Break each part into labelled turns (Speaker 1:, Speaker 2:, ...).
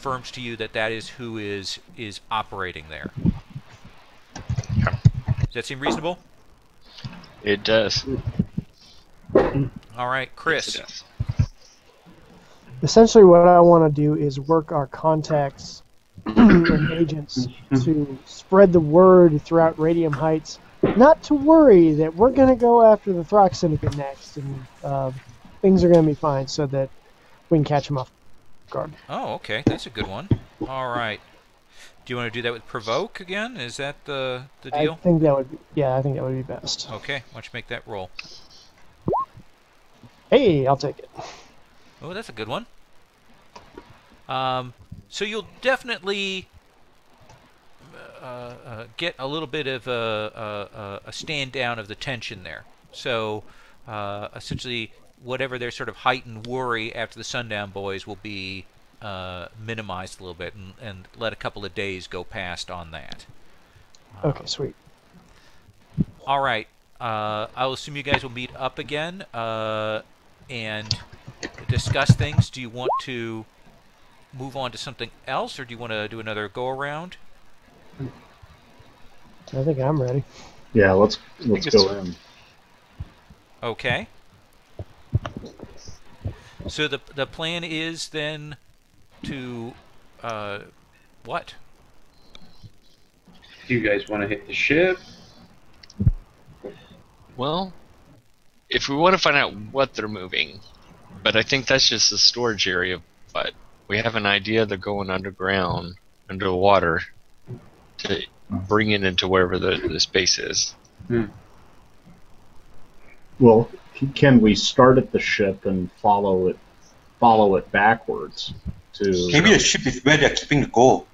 Speaker 1: confirms to you that that is who is operating there.
Speaker 2: Okay.
Speaker 1: Does that seem reasonable?
Speaker 2: It does.
Speaker 1: All right, Chris.
Speaker 2: Yes, it does.
Speaker 3: Essentially, what I want to do is work our contacts and agents to spread the word throughout Radium Heights, not to worry that we're going to go after the Throck Syndicate next, and things are going to be fine, so that we can catch them off guard.
Speaker 1: Oh, okay, that's a good one. All right. Do you want to do that with provoke again? Is that the deal?
Speaker 3: I think that would be best.
Speaker 1: Okay, why don't you make that roll?
Speaker 3: Hey, I'll take it.
Speaker 1: Oh, that's a good one. So you'll definitely get a little bit of a stand down of the tension there. So essentially, whatever their sort of heightened worry after the Sundown Boys will be minimized a little bit, and let a couple of days go past on that.
Speaker 3: Okay, sweet.
Speaker 1: All right. I'll assume you guys will meet up again and discuss things. Do you want to move on to something else, or do you want to do another go-around?
Speaker 3: I think I'm ready.
Speaker 4: Yeah, let's go in.
Speaker 1: Okay. So the plan is then to what?
Speaker 5: Do you guys want to hit the ship?
Speaker 2: Well, if we want to find out what they're moving, but I think that's just the storage area, but we have an idea they're going underground, under the water, to bring it into wherever the space is.
Speaker 4: Well, can we start at the ship and follow it backwards to?
Speaker 6: Maybe the ship is where they're keeping the gold.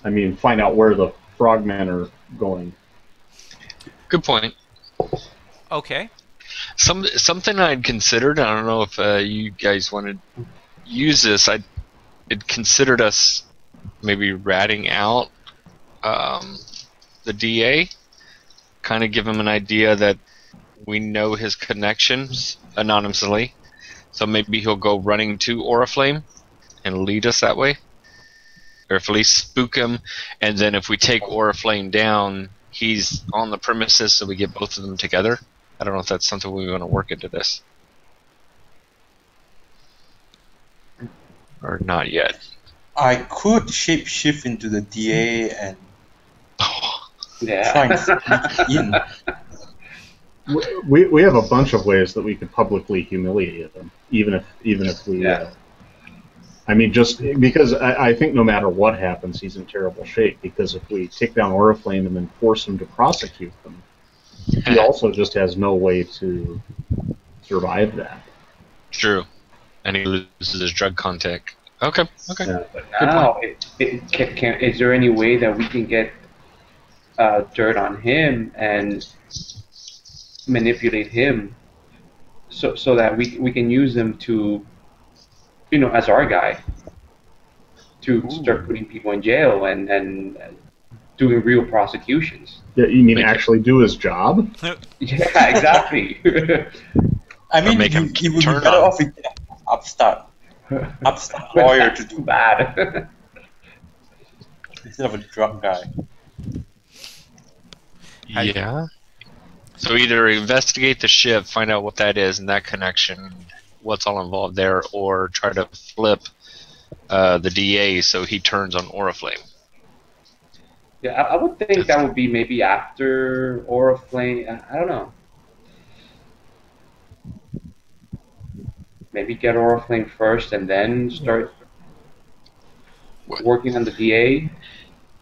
Speaker 4: I mean, find out where the frogmen are going.
Speaker 2: Good point.
Speaker 1: Okay.
Speaker 2: Something I'd considered, I don't know if you guys want to use this, I'd considered us maybe ratting out the DA, kind of give him an idea that we know his connections anonymously, so maybe he'll go running to Oriflame and lead us that way, or at least spook him, and then if we take Oriflame down, he's on the premises, so we get both of them together. I don't know if that's something we want to work into this. Or not yet.
Speaker 6: I could shapeshift into the DA and try and sneak in.
Speaker 4: We have a bunch of ways that we could publicly humiliate them, even if we.
Speaker 5: Yeah.
Speaker 4: I mean, just because I think no matter what happens, he's in terrible shape. Because if we take down Oriflame and then force him to prosecute them, he also just has no way to survive that.
Speaker 2: True. And he loses his drug contact. Okay.
Speaker 4: Yeah.
Speaker 5: But now, is there any way that we can get dirt on him and manipulate him so that we can use him to, as our guy, to start putting people in jail and doing real prosecutions?
Speaker 4: Yeah, you mean actually do his job?
Speaker 5: Yeah, exactly.
Speaker 6: I mean,
Speaker 2: make him
Speaker 6: he would be
Speaker 2: turn
Speaker 6: better
Speaker 2: on.
Speaker 6: off with an upstart lawyer to
Speaker 5: Too
Speaker 6: do
Speaker 5: bad.
Speaker 6: instead of a drug guy.
Speaker 2: Yeah. So either investigate the ship, find out what that is and that connection, what's all involved there, or try to flip the DA so he turns on Oriflame.
Speaker 5: Yeah, I would think that would be maybe after Oriflame. I don't know. Maybe get Oriflame first and then start working on the DA.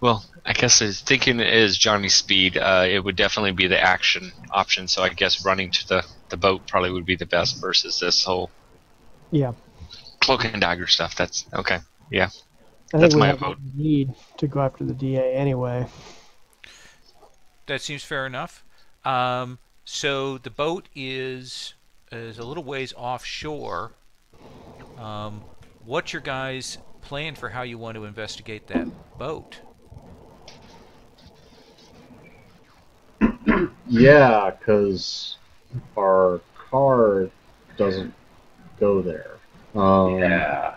Speaker 2: Well, I guess his thinking is Johnny's speed. It would definitely be the action option, so I guess running to the boat probably would be the best versus this whole cloak and dagger stuff. That's okay. Yeah.
Speaker 3: I
Speaker 2: That's
Speaker 3: think we
Speaker 2: my
Speaker 3: have
Speaker 2: vote.
Speaker 3: what we need to go after the DA anyway.
Speaker 1: That seems fair enough. So the boat is a little ways offshore. What's your guys' plan for how you want to investigate that boat?
Speaker 4: Yeah, because our car doesn't go there.
Speaker 5: Yeah.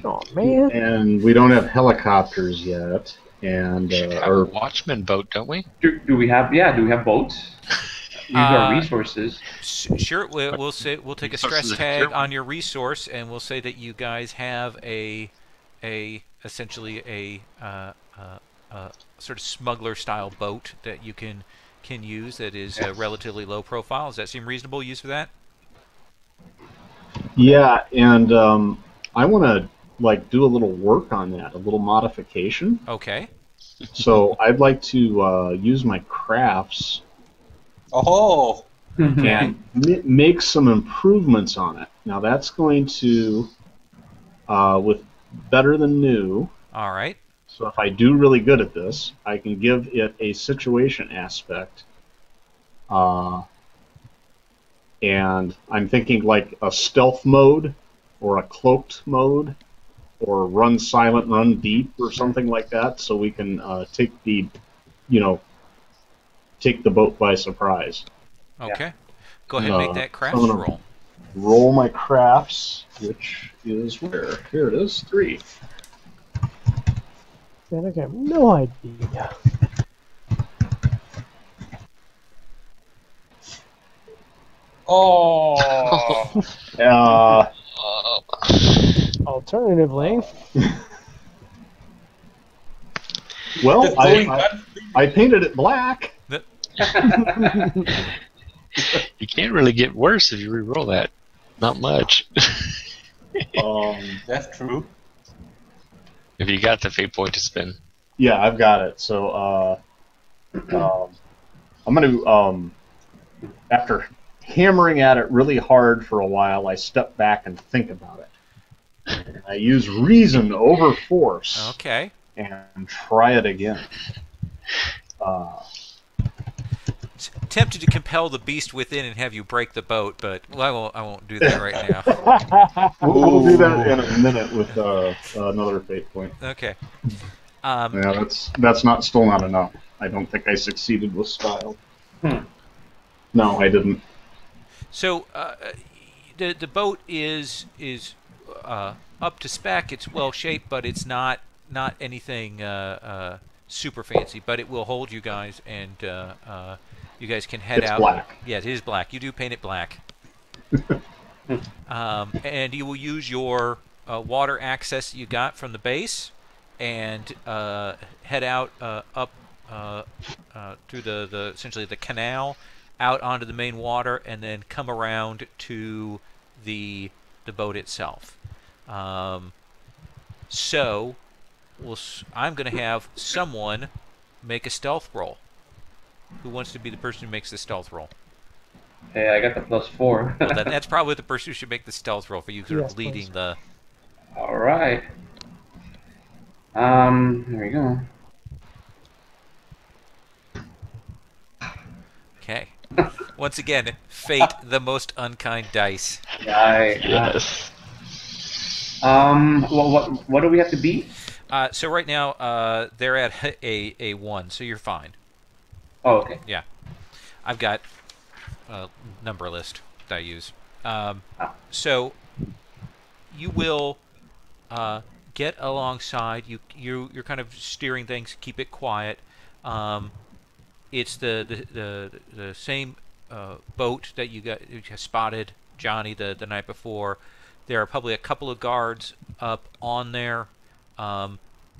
Speaker 3: Oh man.
Speaker 4: And we don't have helicopters yet. And
Speaker 2: We should have a watchman boat, don't we?
Speaker 5: Do we have boats? Use our resources.
Speaker 1: Sure, we'll take a stress
Speaker 2: Resources
Speaker 1: tag
Speaker 2: here.
Speaker 1: on your resource, and we'll say that you guys have essentially a sort of smuggler style boat that you can use that is relatively low profile. Does that seem reasonable use for that?
Speaker 4: yeah, and I want to do a little work on that, a little modification.
Speaker 1: Okay.
Speaker 4: So I'd like to use my crafts
Speaker 6: Oh,
Speaker 4: and make some improvements on it. Now that's going to, with better than new.
Speaker 1: All right.
Speaker 4: So if I do really good at this, I can give it a situation aspect. And I'm thinking like a stealth mode, or a cloaked mode, or run silent, run deep, or something like that, so we can take the boat by surprise.
Speaker 1: Okay. Go ahead and make that crafts
Speaker 4: I'm gonna
Speaker 1: roll.
Speaker 4: Roll my crafts, which is where? Here it is, 3.
Speaker 3: Man, I have no idea.
Speaker 6: oh.
Speaker 3: Alternatively,
Speaker 4: Well,
Speaker 6: Going
Speaker 4: I painted it black.
Speaker 2: You can't really get worse if you re-roll that. Not much.
Speaker 6: That's true.
Speaker 2: If you got the fate point to spin.
Speaker 4: Yeah, I've got it. So I'm going to, after hammering at it really hard for a while, I step back and think about it. And I use reason over force.
Speaker 1: Okay.
Speaker 4: And try it again.
Speaker 1: Tempted to compel the beast within and have you break the boat, but I won't do that right now.
Speaker 4: We'll do that in a minute with another fate point.
Speaker 1: Okay.
Speaker 4: Yeah, that's still not enough. I don't think I succeeded with style. No, I didn't.
Speaker 1: So the boat is up to spec. It's well shaped, but it's not anything super fancy. But it will hold you guys, and you guys can head out.
Speaker 4: It's black.
Speaker 1: Yeah, it is black. You do paint it black. And you will use your water access that you got from the base, and head out up through the essentially the canal, out onto the main water, and then come around to the boat itself. So I'm going to have someone make a stealth roll. Who wants to be the person who makes the stealth roll?
Speaker 5: Hey, I got the +4.
Speaker 1: Well, that's probably the person who should make the stealth roll for you, sort of leading
Speaker 3: please.
Speaker 1: the.
Speaker 5: All right. There we go.
Speaker 1: Okay. Once again, fate, the most unkind dice.
Speaker 2: Yes.
Speaker 5: Well, what do we have to beat?
Speaker 1: So right now, they're at a 1, so you're fine.
Speaker 5: Oh, okay.
Speaker 1: Yeah. I've got a number list that I use. So you will get alongside. You're kind of steering things. Keep it quiet. It's the same boat that you spotted Johnny the night before. There are probably a couple of guards up on there.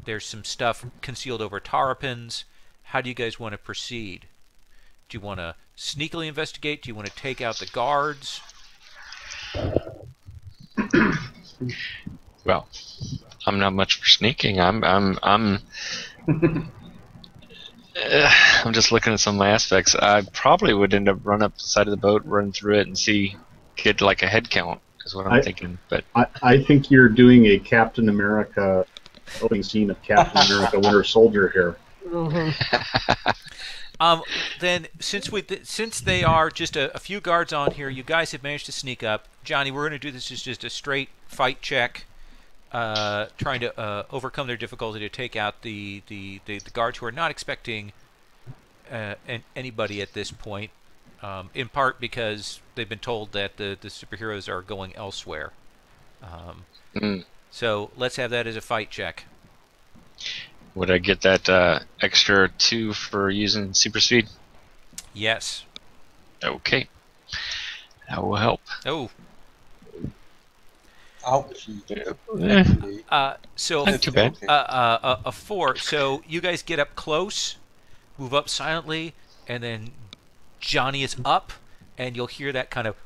Speaker 1: There's some stuff concealed over tarpans. How do you guys want to proceed? Do you want to sneakily investigate? Do you want to take out the guards?
Speaker 2: Well, I'm not much for sneaking. I'm just looking at some of my aspects. I probably would end up run up the side of the boat, run through it, and get like a head count. Is what I'm thinking. But
Speaker 4: I think you're doing a Captain America opening scene of Captain America Winter Soldier here.
Speaker 1: Then since they are just a few guards on here, you guys have managed to sneak up. Johnny, we're going to do this as just a straight fight check, trying to overcome their difficulty to take out the guards who are not expecting anybody at this point. In part because they've been told that the superheroes are going elsewhere. So let's have that as a fight check.
Speaker 2: Would I get that extra 2 for using super speed?
Speaker 1: Yes.
Speaker 2: Okay. That will help.
Speaker 1: Oh.
Speaker 6: Ouch.
Speaker 1: So
Speaker 2: Not too bad.
Speaker 1: a 4. So you guys get up close, move up silently, and then Johnny is up, and you'll hear that kind of,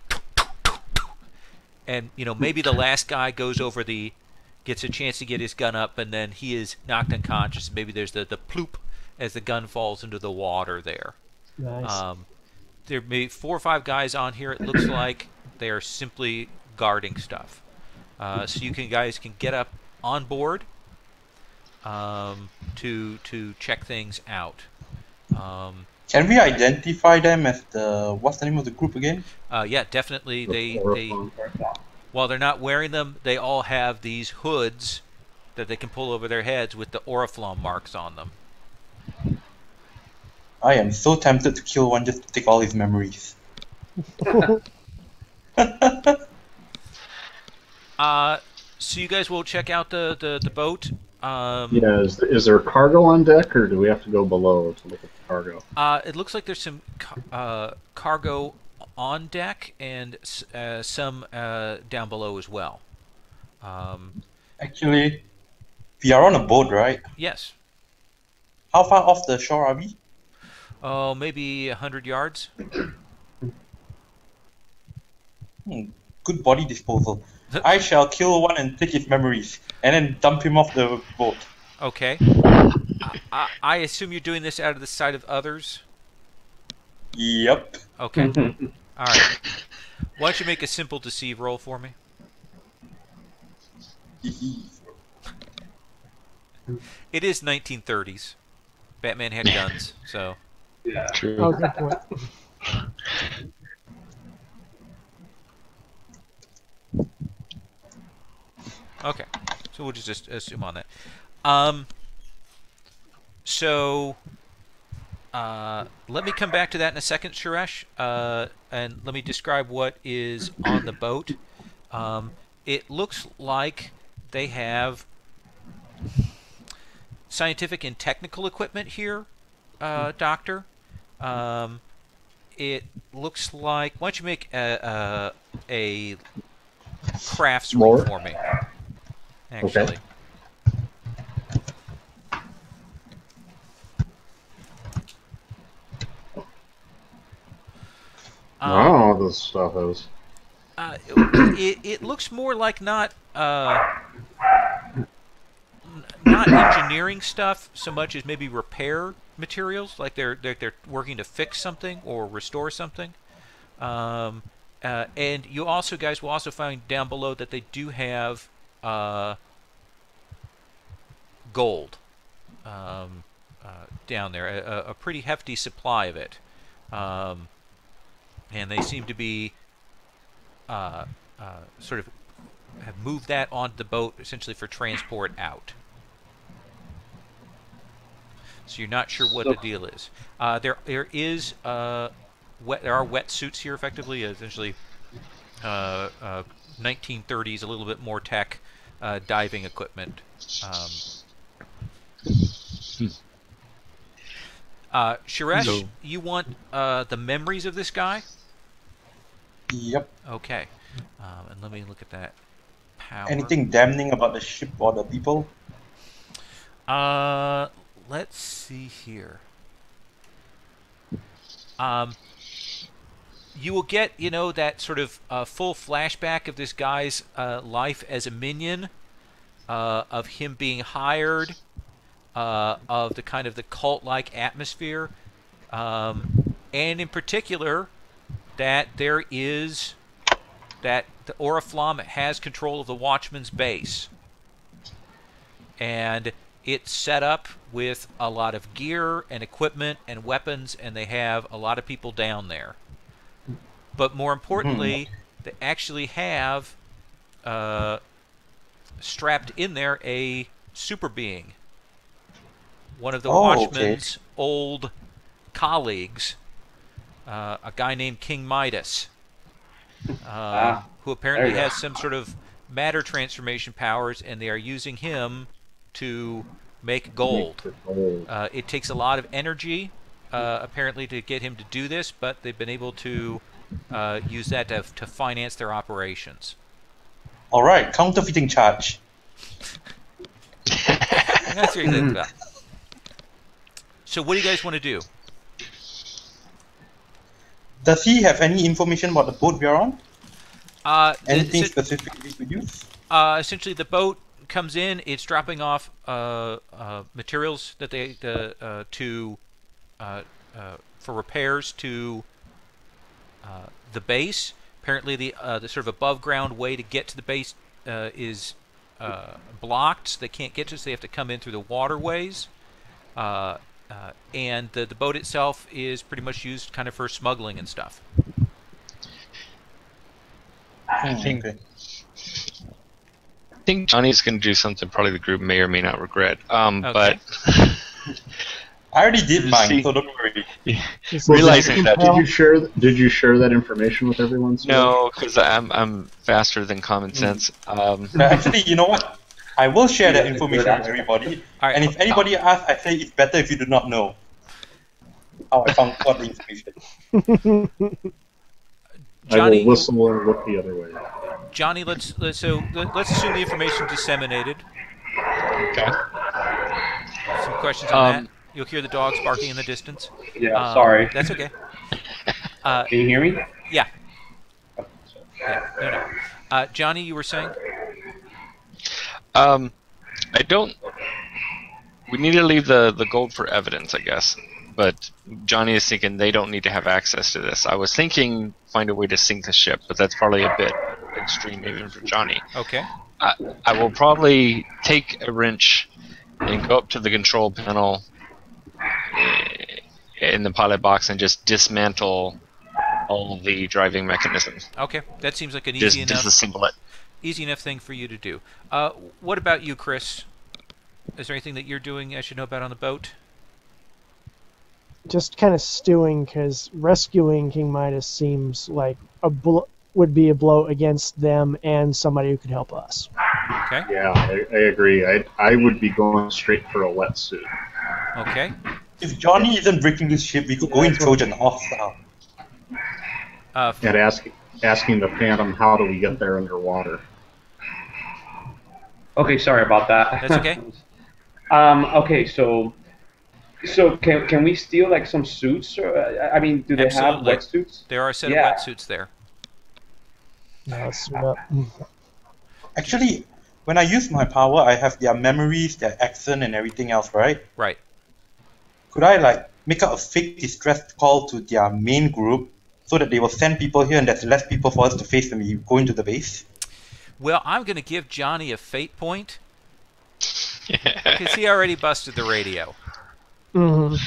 Speaker 1: and maybe the last guy gets a chance to get his gun up, and then he is knocked unconscious. Maybe there's the ploop as the gun falls into the water there.
Speaker 3: Nice.
Speaker 1: There may be 4 or 5 guys on here. It looks like they are simply guarding stuff. So you guys can get up on board to check things out.
Speaker 6: Can we identify them as what's the name of the group again?
Speaker 1: Yeah, definitely. They
Speaker 4: Oriflamme.
Speaker 1: while they're not wearing them, they all have these hoods that they can pull over their heads with the Oriflamme marks on them.
Speaker 6: I am so tempted to kill one just to take all his memories.
Speaker 1: So you guys will check out the boat.
Speaker 4: Yeah, is there cargo on deck, or do we have to go below to look at the cargo?
Speaker 1: It looks like there's some cargo on deck and some down below as well.
Speaker 6: Actually, we are on a boat, right?
Speaker 1: Yes.
Speaker 6: How far off the shore are we?
Speaker 1: Oh, maybe 100 yards.
Speaker 6: Good body disposal. I shall kill one and take his memories, and then dump him off the boat.
Speaker 1: Okay. I assume you're doing this out of the sight of others?
Speaker 6: Yep.
Speaker 1: Okay. All right. Why don't you make a simple deceive roll for me? It is 1930s. Batman had guns, so...
Speaker 5: Yeah.
Speaker 2: True.
Speaker 3: Oh, good point.
Speaker 1: Okay, so we'll just assume on that. Let me come back to that in a second, Suresh, and let me describe what is on the boat. It looks like they have scientific and technical equipment here, Doctor. It looks like... Why don't you make a crafts roll for me? Actually.
Speaker 4: Okay. Oh, this stuff is.
Speaker 1: It looks more like not engineering stuff so much as maybe repair materials, like they're working to fix something or restore something. And you also guys will also find down below that they do have gold down there, a pretty hefty supply of it, and they seem to be sort of have moved that onto the boat essentially for transport out. So you're not sure what the deal is. There is there are wetsuits here, effectively, essentially 1930s, a little bit more tech, diving equipment. Suresh, you want the memories of this guy?
Speaker 6: Yep.
Speaker 1: Okay. And let me look at that power.
Speaker 6: Anything damning about the ship or the people?
Speaker 1: Let's see here. You will get, that sort of full flashback of this guy's life as a minion, of him being hired, of the kind of the cult-like atmosphere, and in particular, that there is that the Oriflamme has control of the Watchman's base, and it's set up with a lot of gear and equipment and weapons, and they have a lot of people down there. But more importantly, they actually have strapped in there a superbeing, one of the Watchman's old colleagues, a guy named King Midas, who apparently has some sort of matter transformation powers, and they are using him to make gold. It takes a lot of energy, apparently, to get him to do this, but they've been able to use that to finance their operations.
Speaker 6: All right, counterfeiting charge.
Speaker 1: That's what you're thinking about. So what do you guys want to do?
Speaker 6: Does he have any information about the boat we are on? Anything
Speaker 1: It's-
Speaker 6: specific we could use?
Speaker 1: essentially, the boat comes in. It's dropping off materials that they for repairs to the base. Apparently, the sort of above ground way to get to the base is blocked. So they can't get to it, so they have to come in through the waterways. And the boat itself is pretty much used kind of for smuggling and stuff.
Speaker 2: I think Johnny's going to do something probably the group may or may not regret. But
Speaker 6: I already did mine,
Speaker 2: See-
Speaker 6: so don't worry.
Speaker 2: realizing that
Speaker 4: Did you share that information with everyone? Steve?
Speaker 2: no, because I'm faster than common sense.
Speaker 6: Actually, you know what? I will share that information with everybody.
Speaker 1: All right.
Speaker 6: And if anybody asks, I say it's better if you do not know how I found out the information.
Speaker 1: Johnny,
Speaker 4: I will whistle and look the other way.
Speaker 1: Johnny, let's assume the information disseminated.
Speaker 2: Okay.
Speaker 1: Some questions on that. You'll hear the dogs barking in the distance.
Speaker 5: Yeah, sorry.
Speaker 1: That's okay.
Speaker 5: Can you hear me?
Speaker 1: Yeah. Yeah. No. Johnny, you were saying?
Speaker 2: I don't. We need to leave the gold for evidence, I guess. But Johnny is thinking they don't need to have access to this. I was thinking find a way to sink the ship, but that's probably a bit extreme even for Johnny.
Speaker 1: Okay.
Speaker 2: I will probably take a wrench and go up to the control panel in the pilot box and just dismantle all the driving mechanisms.
Speaker 1: Okay. That seems like an
Speaker 2: Just
Speaker 1: easy enough
Speaker 2: disassemble it.
Speaker 1: thing for you to do. What about you, Chris? Is there anything that you're doing I should know about on the boat?
Speaker 3: Just kind of stewing, because rescuing King Midas seems like would be a blow against them and somebody who could help us.
Speaker 1: Okay.
Speaker 4: Yeah, I agree. I would be going straight for a wetsuit.
Speaker 1: Okay.
Speaker 6: If Johnny isn't breaking this ship, we could go in Trojan horse style.
Speaker 4: And asking the Phantom, how do we get there underwater?
Speaker 5: Okay, sorry about that.
Speaker 1: That's okay.
Speaker 5: Okay, so can we steal like some suits? Or, I mean, do they
Speaker 1: Absolutely.
Speaker 5: have wetsuits?
Speaker 1: There are a set
Speaker 5: Yeah.
Speaker 1: of wetsuits there.
Speaker 3: Now let's suit up.
Speaker 6: Actually, when I use my power, I have their memories, their accent, and everything else, right?
Speaker 1: Right.
Speaker 6: Could I like make up a fake distress call to their main group so that they will send people here and there's less people for us to face when we go into the base?
Speaker 1: Well, I'm going to give Johnny a fate point because he already busted the radio.
Speaker 3: Mhm.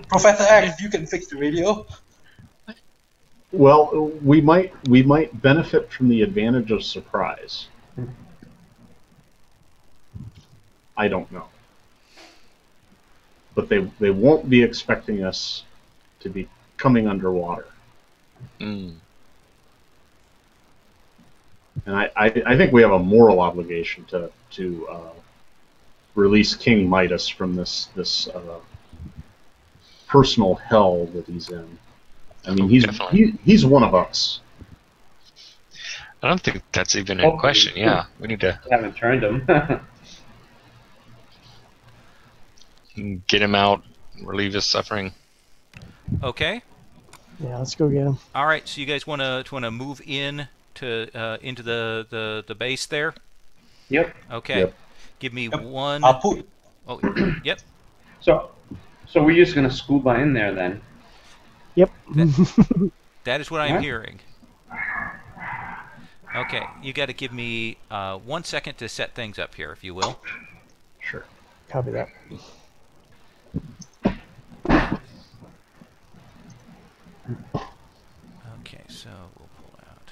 Speaker 6: Professor X, you can fix the radio.
Speaker 4: Well, we might benefit from the advantage of surprise. I don't know. But they won't be expecting us to be coming underwater.
Speaker 2: Mm.
Speaker 4: And I think we have a moral obligation to release King Midas from this personal hell that he's in. I mean, he's one of us.
Speaker 2: I don't think that's even a question. Yeah, we need to
Speaker 5: Haven't turned them.
Speaker 2: get him out, relieve his suffering.
Speaker 1: Okay.
Speaker 3: Yeah, let's go get him.
Speaker 1: All right. So you guys want to move in to into the base there?
Speaker 5: Yep.
Speaker 1: Okay.
Speaker 4: Yep.
Speaker 1: Give me
Speaker 6: Yep.
Speaker 1: one.
Speaker 6: I'll put.
Speaker 1: Oh, yep.
Speaker 5: So we're just gonna scuba in there then.
Speaker 3: Yep.
Speaker 1: That is what I'm
Speaker 5: Huh?
Speaker 1: hearing. Okay. You got to give me 1 second to set things up here, if you will.
Speaker 4: Sure.
Speaker 3: Copy that.
Speaker 1: Okay. So we'll pull out.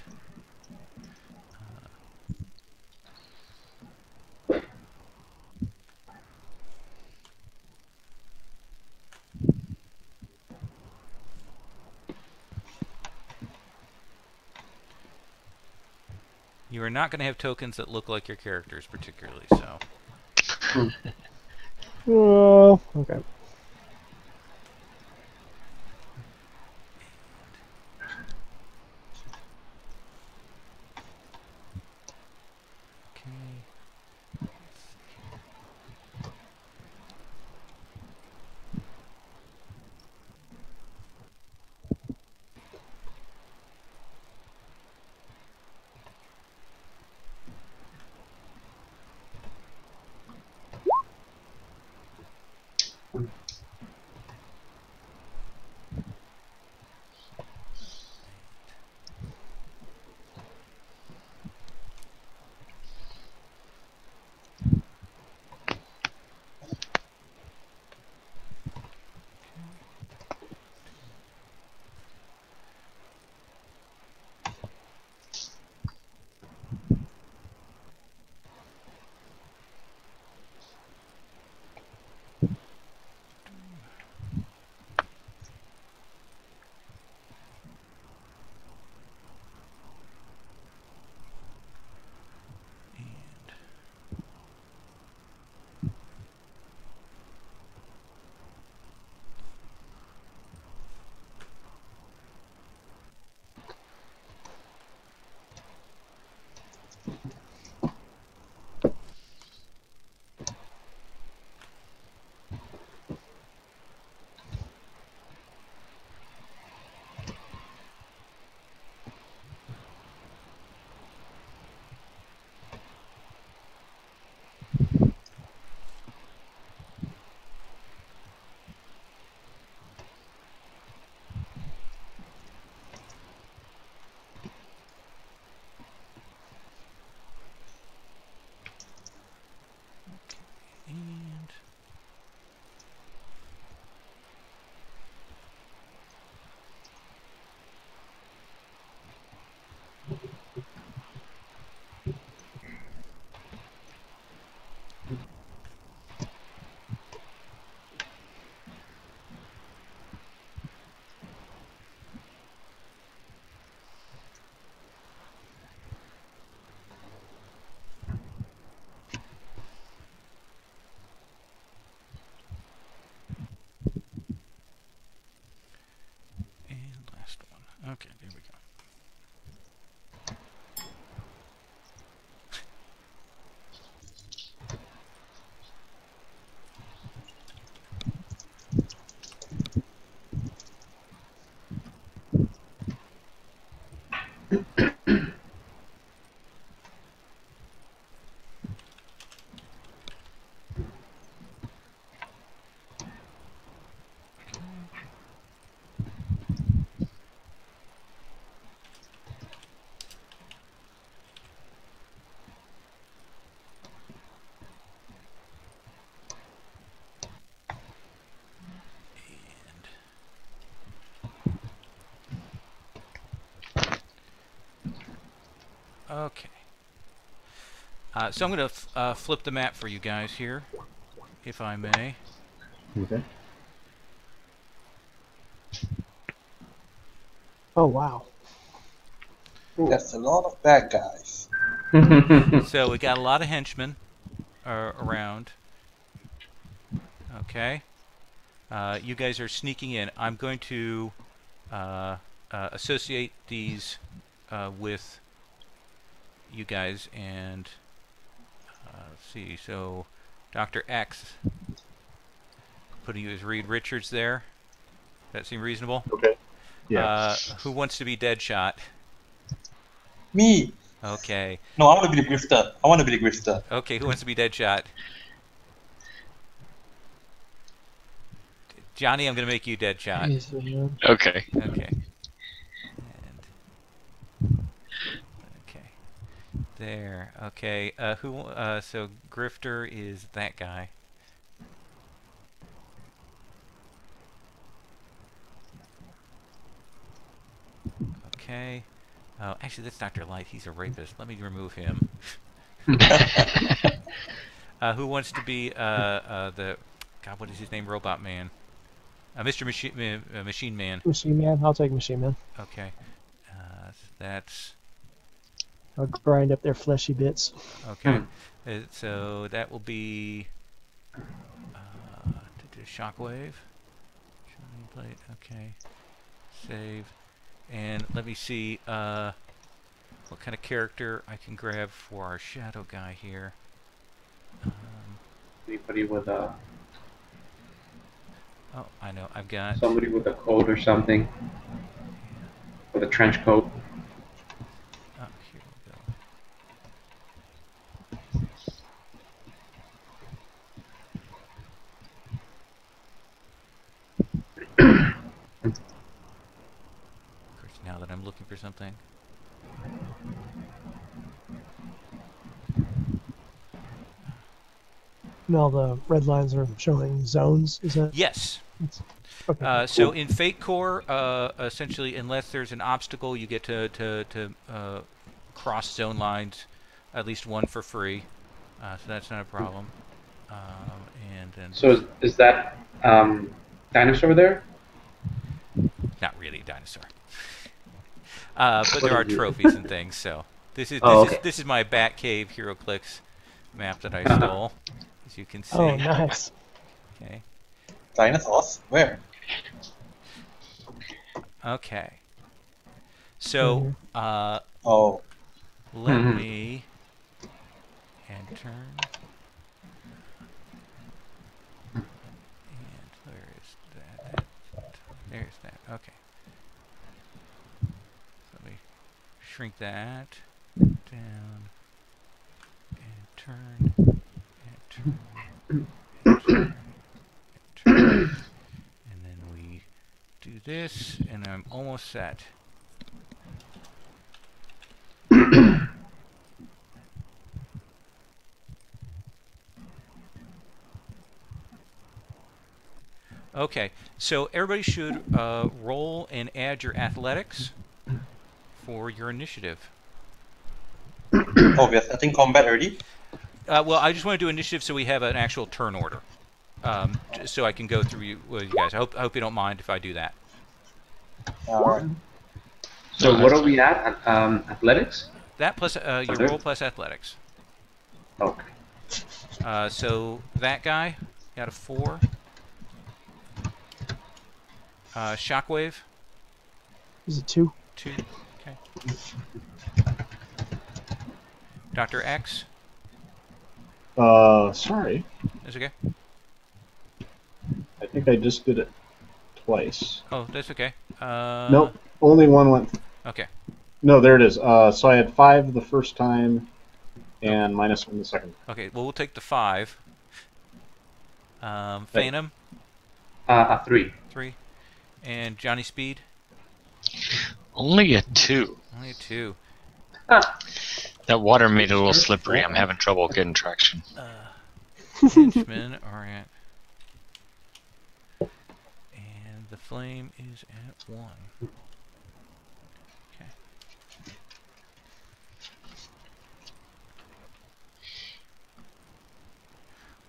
Speaker 1: You are not going to have tokens that look like your characters, particularly. So.
Speaker 3: Oh, okay.
Speaker 1: Okay, there we go. Okay. So I'm going to flip the map for you guys here, if I may.
Speaker 4: Okay.
Speaker 3: Oh, wow.
Speaker 6: That's a lot of bad guys.
Speaker 1: So we got a lot of henchmen around. Okay. You guys are sneaking in. I'm going to associate these with you guys, and let's see. So Dr. X, putting you as Reed Richards there. That seem reasonable?
Speaker 4: Okay. Yeah.
Speaker 1: Who wants to be Deadshot?
Speaker 6: Me.
Speaker 1: Okay.
Speaker 6: No, I want to be the grifter. I want to be the grifter.
Speaker 1: Okay, who wants to be Deadshot? Johnny, I'm going to make you Deadshot.
Speaker 3: Jeez, man.
Speaker 2: Okay.
Speaker 1: Okay. And okay. There. Okay. Who? So Grifter is that guy. Okay. Oh, actually, that's Dr. Light. He's a rapist. Let me remove him. Who wants to be the? God, what is his name? Robot Man. Mr. Machine Man.
Speaker 3: Machine Man. I'll take Machine Man.
Speaker 1: Okay. So that's
Speaker 3: I'll grind up their fleshy bits.
Speaker 1: Okay. So that will be shockwave. Shining plate. Okay. Save. And let me see what kind of character I can grab for our shadow guy here.
Speaker 5: Anybody with a
Speaker 1: Oh, I know. I've got
Speaker 5: somebody with a coat or something, with a trench coat.
Speaker 1: Oh, here we go. Of course, now that I'm looking for something.
Speaker 3: No, the red lines are showing zones. Is that?
Speaker 1: Yes.
Speaker 3: Okay.
Speaker 1: So in Fate Core, essentially, unless there's an obstacle, you get to cross zone lines, at least one for free. So that's not a problem. And then
Speaker 5: So is that dinosaur there?
Speaker 1: not really a dinosaur, but there are
Speaker 5: is it?
Speaker 1: trophies and things. So this is
Speaker 5: Oh, okay.
Speaker 1: this is my Batcave HeroClix map that I stole, as you can see.
Speaker 3: Oh, nice.
Speaker 1: Okay.
Speaker 6: Dinosaurs? Where?
Speaker 1: Okay. So
Speaker 6: Oh.
Speaker 1: let me enter. And where is that? There's that. Okay. Let me shrink that down and turn and turn and turn and turn. And then we do this, and I'm almost set. Okay, so everybody should roll and add your athletics for your initiative.
Speaker 6: Oh, we are setting combat already?
Speaker 1: Well, I just want to do initiative so we have an actual turn order, so I can go through you guys. I hope you don't mind if I do that.
Speaker 6: Alright.
Speaker 5: So what are we at? Athletics?
Speaker 1: That plus your roll plus athletics.
Speaker 5: Okay.
Speaker 1: So that guy got a 4. Shockwave.
Speaker 3: Is it 2?
Speaker 1: 2. Okay. Dr. X.
Speaker 4: Sorry.
Speaker 1: That's okay.
Speaker 4: I think I just did it twice.
Speaker 1: Oh, that's okay.
Speaker 4: Nope, only one went.
Speaker 1: Okay.
Speaker 4: No, there it is. So I had 5 the first time, and -1 the second.
Speaker 1: Okay. Well, we'll take the 5. Phantom.
Speaker 5: 3.
Speaker 1: 3. And Johnny Speed.
Speaker 2: Only a 2.
Speaker 1: Only a 2.
Speaker 2: That water made it a little slippery. I'm having trouble getting traction.
Speaker 1: Henchmen are at. And the flame is at 1. Okay.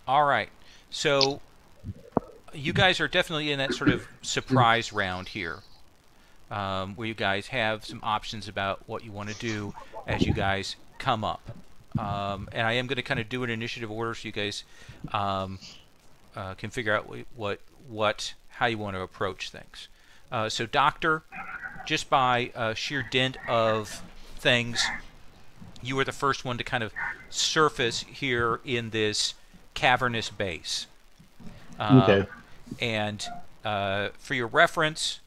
Speaker 1: All right. So you guys are definitely in that sort of surprise round here, where you guys have some options about what you want to do as you guys come up. And I am going to kind of do an initiative order so you guys can figure out how you want to approach things. So Doctor, just by sheer dint of things, you were the first one to kind of surface here in this cavernous base.
Speaker 4: Okay.
Speaker 1: And for your reference,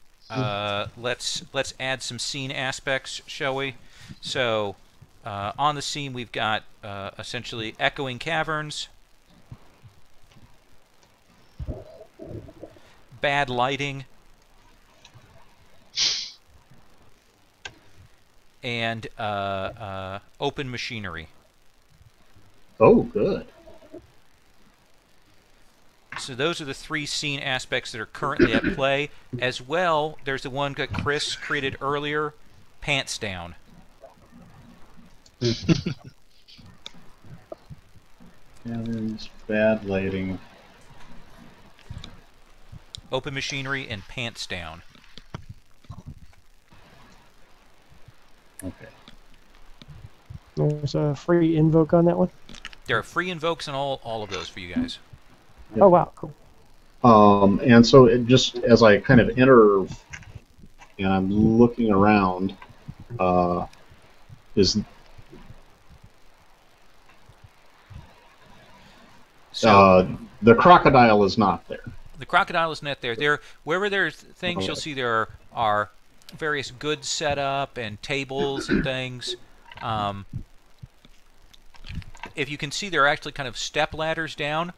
Speaker 1: let's add some scene aspects, shall we? So on the scene we've got essentially echoing caverns, bad lighting, and open machinery.
Speaker 4: Oh, good.
Speaker 1: So those are the 3 scene aspects that are currently at play. As well, there's the one that Chris created earlier, pants down.
Speaker 4: Caverns, bad lighting.
Speaker 1: Open machinery and pants down.
Speaker 4: Okay.
Speaker 3: There's a free invoke on that one.
Speaker 1: There are free invokes and all of those for you guys.
Speaker 3: Oh wow, cool.
Speaker 4: And so it just as I kind of enter and I'm looking around, is
Speaker 1: So
Speaker 4: the crocodile is not there.
Speaker 1: the crocodile is not there. Wherever there's things, you'll see there are various goods set up and tables and things. If you can see, there are actually kind of step ladders down.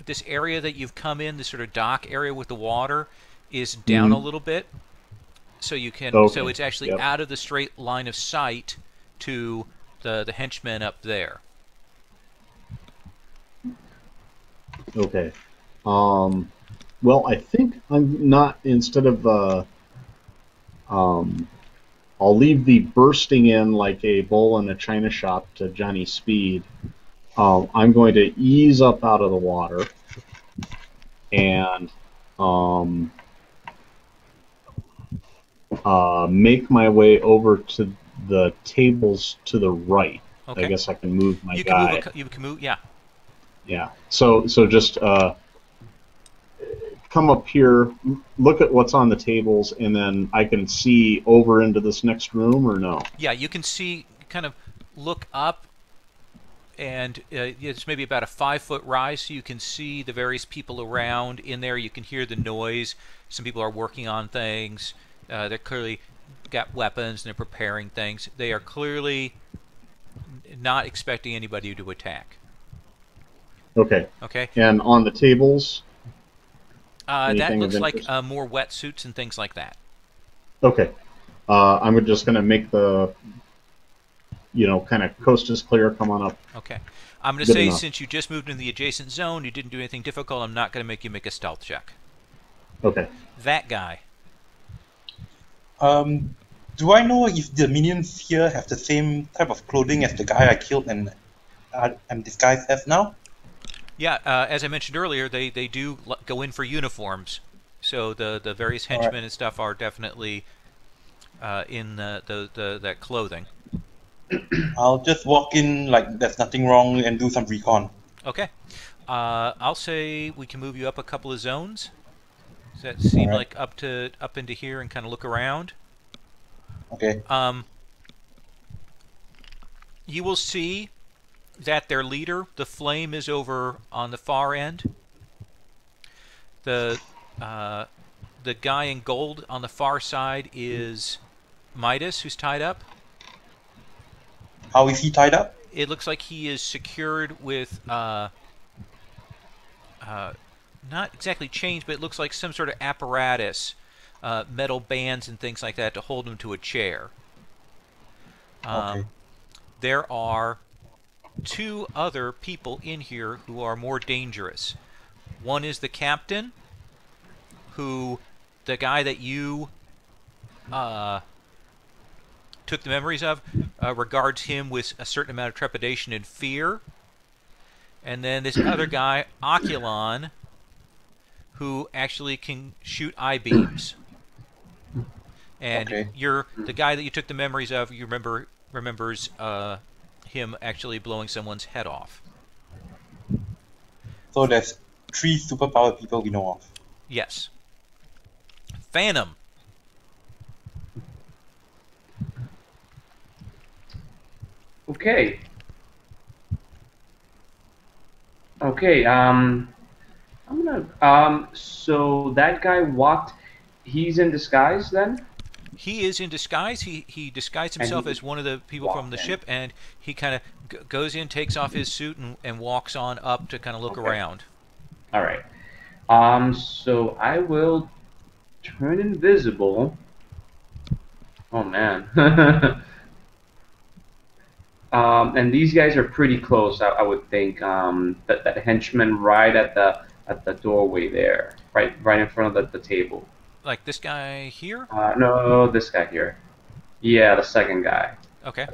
Speaker 1: This area that you've come in, this sort of dock area with the water, is down a little bit. So you can, so it's actually out of the straight line of sight to the henchmen up there.
Speaker 4: Okay. Well, I think I'm not, instead of, I'll leave the bursting in like a bull in a china shop to Johnny Speed. I'm going to ease up out of the water and make my way over to the tables to the right.
Speaker 1: Okay.
Speaker 4: I guess I can move my
Speaker 1: You
Speaker 4: guy.
Speaker 1: can move. You can move. Yeah.
Speaker 4: Yeah. So just come up here, look at what's on the tables, and then I can see over into this next room, or no?
Speaker 1: Yeah, you can see, kind of look up, and it's maybe about a 5-foot rise, so you can see the various people around in there. You can hear the noise. Some people are working on things. They're clearly got weapons, and they're preparing things. They are clearly not expecting anybody to attack.
Speaker 4: Okay.
Speaker 1: Okay.
Speaker 4: And on the tables?
Speaker 1: That looks like more wetsuits and things like that.
Speaker 4: Okay. I'm just going to make the, kind of coast is clear, come on up.
Speaker 1: Okay. I'm going to say, since you just moved into the adjacent zone, you didn't do anything difficult, I'm not going to make you make a stealth check.
Speaker 4: Okay.
Speaker 1: That guy.
Speaker 6: Do I know if the minions here have the same type of clothing as the guy I killed and this guy has now?
Speaker 1: Yeah, as I mentioned earlier, they do go in for uniforms. So the various henchmen and stuff are definitely in that clothing.
Speaker 6: I'll just walk in like there's nothing wrong and do some recon.
Speaker 1: Okay. I'll say we can move you up a couple of zones. Does that seem like up into here and kind of look around?
Speaker 6: Okay.
Speaker 1: You will see that their leader, the Flame, is over on the far end. The guy in gold on the far side is Midas, who's tied up.
Speaker 6: How is he tied up?
Speaker 1: It looks like he is secured with not exactly chains, but it looks like some sort of apparatus, metal bands and things like that to hold him to a chair.
Speaker 6: Okay.
Speaker 1: There are 2 other people in here who are more dangerous. One is the captain, who the guy that you took the memories of regards him with a certain amount of trepidation and fear. And then this other guy, Oculon, who actually can shoot eye beams. And the guy that you took the memories of, you remembers him actually blowing someone's head off.
Speaker 6: So there's 3 superpowered people we know of.
Speaker 1: Yes. Phantom.
Speaker 5: Okay. I'm gonna. So that guy walked. He's in disguise then.
Speaker 1: He is in disguise. He disguised himself as one of the people from the ship, and he kind of goes in, takes off his suit, and walks on up to kind of look around.
Speaker 5: All right. So I will turn invisible. Oh man. And these guys are pretty close, I would think. That henchman right at the doorway there, right in front of the table.
Speaker 1: Like this guy here?
Speaker 5: No, this guy here. Yeah, the second guy.
Speaker 1: Okay.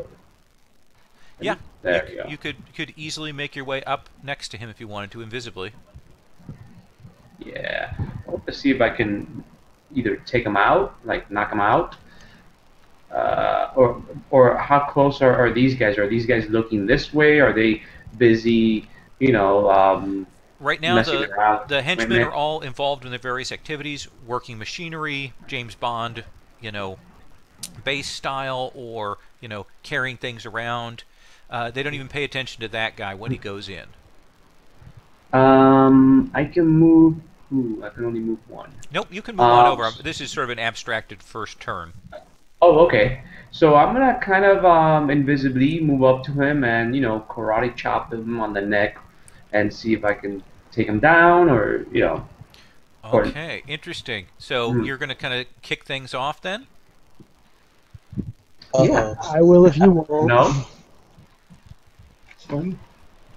Speaker 1: Yeah,
Speaker 5: there you go.
Speaker 1: You could easily make your way up next to him if you wanted to, invisibly.
Speaker 5: Yeah. Let's see if I can either take him out, like knock him out. or how close are these guys? Are these guys looking this way? Are they busy?
Speaker 1: Right now,
Speaker 5: Messing around.
Speaker 1: the henchmen are all involved in their various activities, working machinery, James Bond, base style, or carrying things around. They don't even pay attention to that guy when he goes in.
Speaker 5: I can move. I can only move one.
Speaker 1: Nope, you can move on over. This is sort of an abstracted first turn.
Speaker 5: Oh, okay. So I'm gonna kind of invisibly move up to him and karate chop him on the neck, and see if I can take him down, or
Speaker 1: Okay, interesting. So you're gonna kind of kick things off then?
Speaker 5: Yeah.
Speaker 3: I will if you won't.
Speaker 5: No.
Speaker 4: It's fine.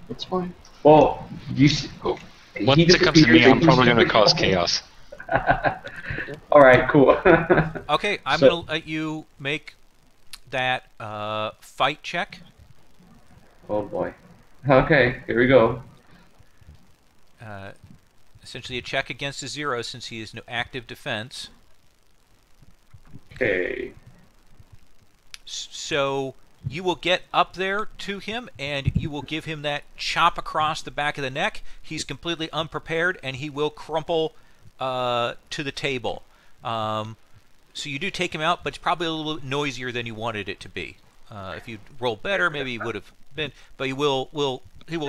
Speaker 4: It's fine.
Speaker 5: Well,
Speaker 2: Once it comes to me, I'm probably going to cause chaos.
Speaker 5: All right, cool.
Speaker 1: Okay, I'm going to let you make that fight check.
Speaker 5: Oh boy. Okay, here we go.
Speaker 1: Essentially a check against a 0 since he is no active defense.
Speaker 5: Okay.
Speaker 1: So you will get up there to him and you will give him that chop across the back of the neck. He's completely unprepared and he will crumple to the table. So you do take him out, but it's probably a little noisier than you wanted it to be. If you rolled better, maybe he would have been. But he will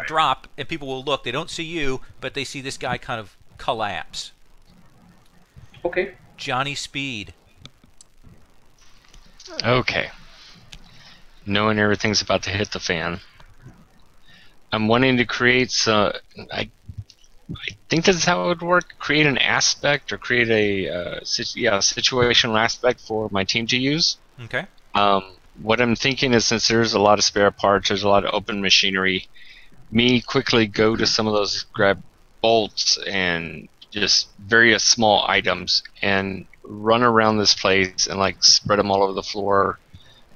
Speaker 1: drop and people will look. They don't see you, but they see this guy kind of collapse.
Speaker 5: Okay.
Speaker 1: Johnny Speed.
Speaker 2: Okay. Knowing everything's about to hit the fan, I'm wanting to create I think that's how it would work. Create an aspect or create a situational aspect for my team to use.
Speaker 1: Okay.
Speaker 2: What I'm thinking is, since there's a lot of spare parts, there's a lot of open machinery, me quickly go to some of those, grab bolts and just various small items and run around this place and spread them all over the floor.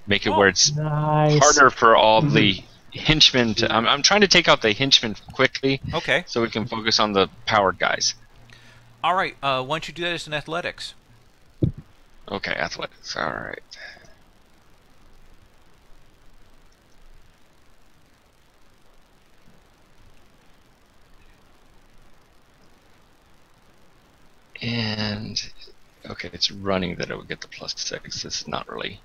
Speaker 2: Make it where it's harder for all the henchmen to... I'm trying to take out the henchmen quickly.
Speaker 1: Okay.
Speaker 2: So we can focus on the powered guys.
Speaker 1: All right. Why don't you do that as an athletics?
Speaker 2: Okay, athletics. All right. And... okay, it's running that I would get the +6. This is not really...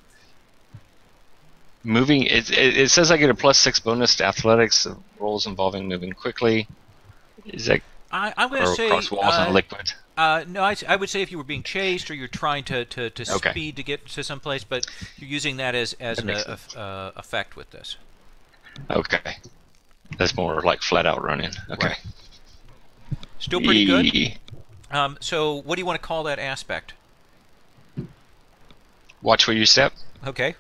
Speaker 2: moving, it says I get a +6 bonus to athletics rolls involving moving quickly. Is that
Speaker 1: I'm going to say
Speaker 2: across walls and liquid?
Speaker 1: No, I would say if you were being chased or you're trying to
Speaker 2: Okay.
Speaker 1: speed to get to someplace, but you're using that as an effect with this.
Speaker 2: Okay, that's more like flat out running. Okay,
Speaker 1: Right. Still pretty good. So what do you want to call that aspect?
Speaker 2: Watch where you step.
Speaker 1: Okay.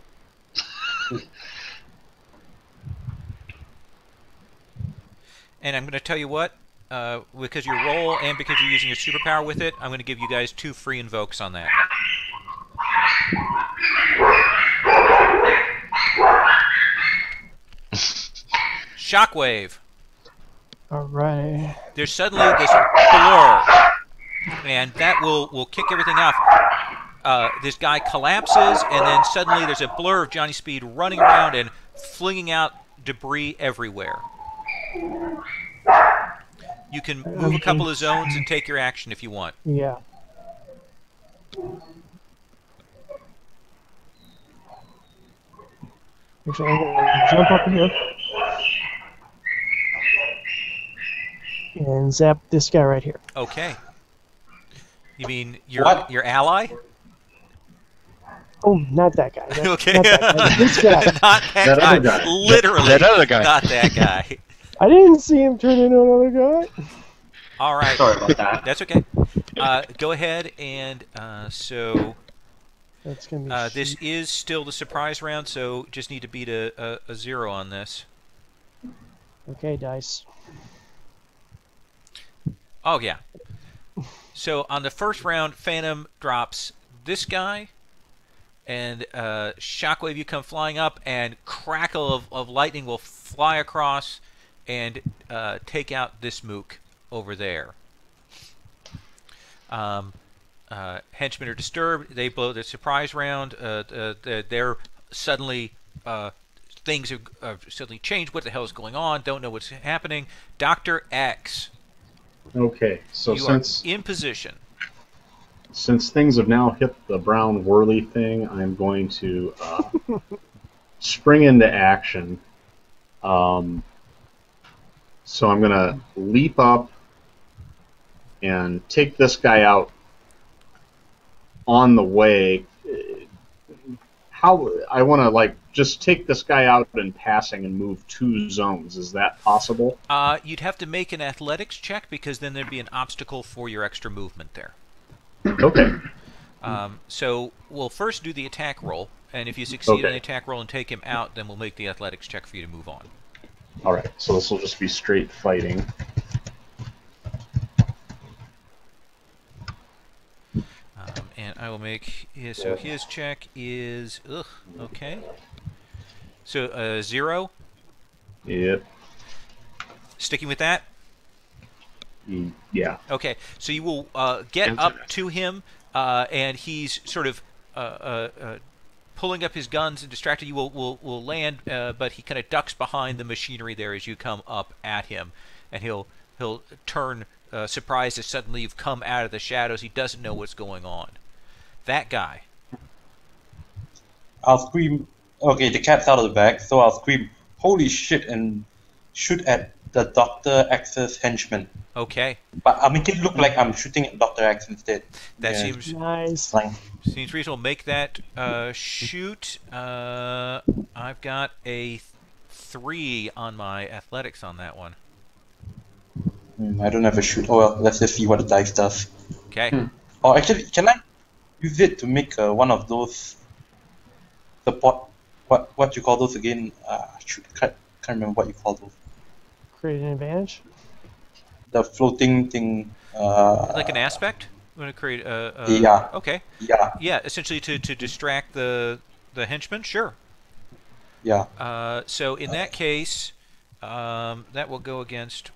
Speaker 1: And I'm going to tell you what, because you roll and because you're using your superpower with it, I'm going to give you guys 2 free invokes on that. Shockwave.
Speaker 3: All right.
Speaker 1: There's suddenly this blur, and that will kick everything off. This guy collapses, and then suddenly there's a blur of Johnny Speed running around and flinging out debris everywhere. You can move a couple of zones and take your action if you want.
Speaker 3: Yeah. Actually, I'm going to jump up here and zap this guy right here.
Speaker 1: Okay. You mean your ally?
Speaker 3: Oh, not that guy.
Speaker 1: Okay.
Speaker 3: Not that guy. This guy.
Speaker 1: Not that guy.
Speaker 4: other guy.
Speaker 1: Literally.
Speaker 2: That other guy.
Speaker 1: Not that guy.
Speaker 3: I didn't see him turn into another guy.
Speaker 1: All right.
Speaker 5: Sorry about that.
Speaker 1: That's okay. Go ahead and so
Speaker 3: That's gonna be
Speaker 1: this is still the surprise round, so just need to beat a 0 on this.
Speaker 3: Okay, dice.
Speaker 1: Oh yeah. So on the first round, Phantom drops this guy, and Shockwave, you come flying up, and crackle of lightning will fly across and take out this mook over there. henchmen are disturbed. They blow the surprise round. They're suddenly things have suddenly changed. What the hell is going on? Don't know what's happening. Dr. X,
Speaker 4: Okay, so
Speaker 1: you are
Speaker 4: since
Speaker 1: in position.
Speaker 4: things have now hit the brown whirly thing, I'm going to spring into action. So I'm going to leap up and take this guy out on the way. How I want to just take this guy out in passing and move 2 zones. Is that possible?
Speaker 1: You'd have to make an athletics check because then there'd be an obstacle for your extra movement there.
Speaker 4: Okay.
Speaker 1: So we'll first do the attack roll, and if you succeed in
Speaker 4: Okay.
Speaker 1: the attack roll and take him out, then we'll make the athletics check for you to move on.
Speaker 4: All right. So this will just be straight fighting.
Speaker 1: And I will make so his check is okay. So 0.
Speaker 4: Yep.
Speaker 1: Sticking with that.
Speaker 4: Yeah.
Speaker 1: Okay. So you will get up to him, and he's sort of pulling up his guns and distracted. You will land, but he kind of ducks behind the machinery there as you come up at him, and he'll turn surprised as suddenly you've come out of the shadows. He doesn't know what's going on. That guy.
Speaker 6: I'll scream. Okay, the cat's out of the bag, so I'll scream, "Holy shit!" and shoot at the Dr. X's henchman.
Speaker 1: Okay.
Speaker 6: But I'll make it look like I'm shooting at Dr. X instead.
Speaker 1: That
Speaker 6: Yeah.
Speaker 1: seems
Speaker 3: Nice.
Speaker 6: Fine.
Speaker 1: seems reasonable. Make that shoot. I've got a 3 on my athletics on that one.
Speaker 6: I don't have a shoot. Oh well, let's just see what the dice does.
Speaker 1: Okay.
Speaker 6: Oh, actually, can I use it to make one of those support? What you call those again? Can't remember what you call those.
Speaker 3: Create an advantage.
Speaker 6: The floating thing.
Speaker 1: Like an aspect? I'm going to create a
Speaker 6: Yeah.
Speaker 1: Okay.
Speaker 6: Yeah.
Speaker 1: Yeah, essentially to distract the henchman. Sure.
Speaker 6: Yeah.
Speaker 1: So in that case, that will go against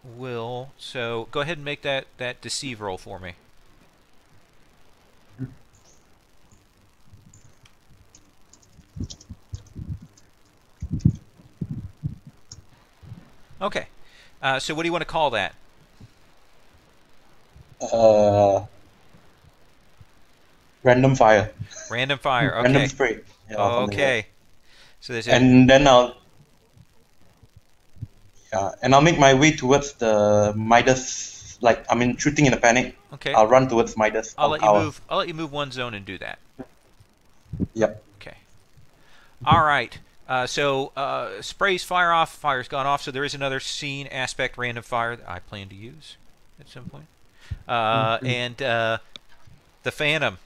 Speaker 1: Will. So go ahead and make that deceive roll for me. Okay. So what do you want to call that?
Speaker 6: Random fire.
Speaker 1: Random fire. Okay.
Speaker 6: Random spray. Yeah, something like
Speaker 1: Okay. So there's
Speaker 6: that. And then I'll make my way towards the Midas. Shooting in a panic.
Speaker 1: okay.
Speaker 6: I'll run towards Midas.
Speaker 1: I'll let you move. I'll let you move 1 zone and do that.
Speaker 6: Yep.
Speaker 1: Okay. All right. So sprays fire off. Fire's gone off. So there is another scene aspect random fire that I plan to use at some point. And the Phantom.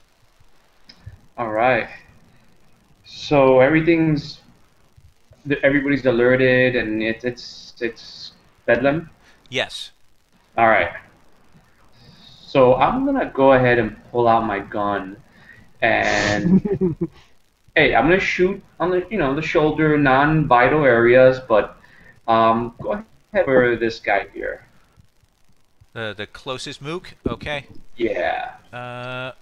Speaker 5: All right. So everybody's alerted, and it's bedlam.
Speaker 1: Yes.
Speaker 5: All right. So I'm gonna go ahead and pull out my gun, and hey, I'm gonna shoot on the shoulder, non-vital areas, but go ahead for this guy here.
Speaker 1: The closest mook. Okay.
Speaker 5: Yeah.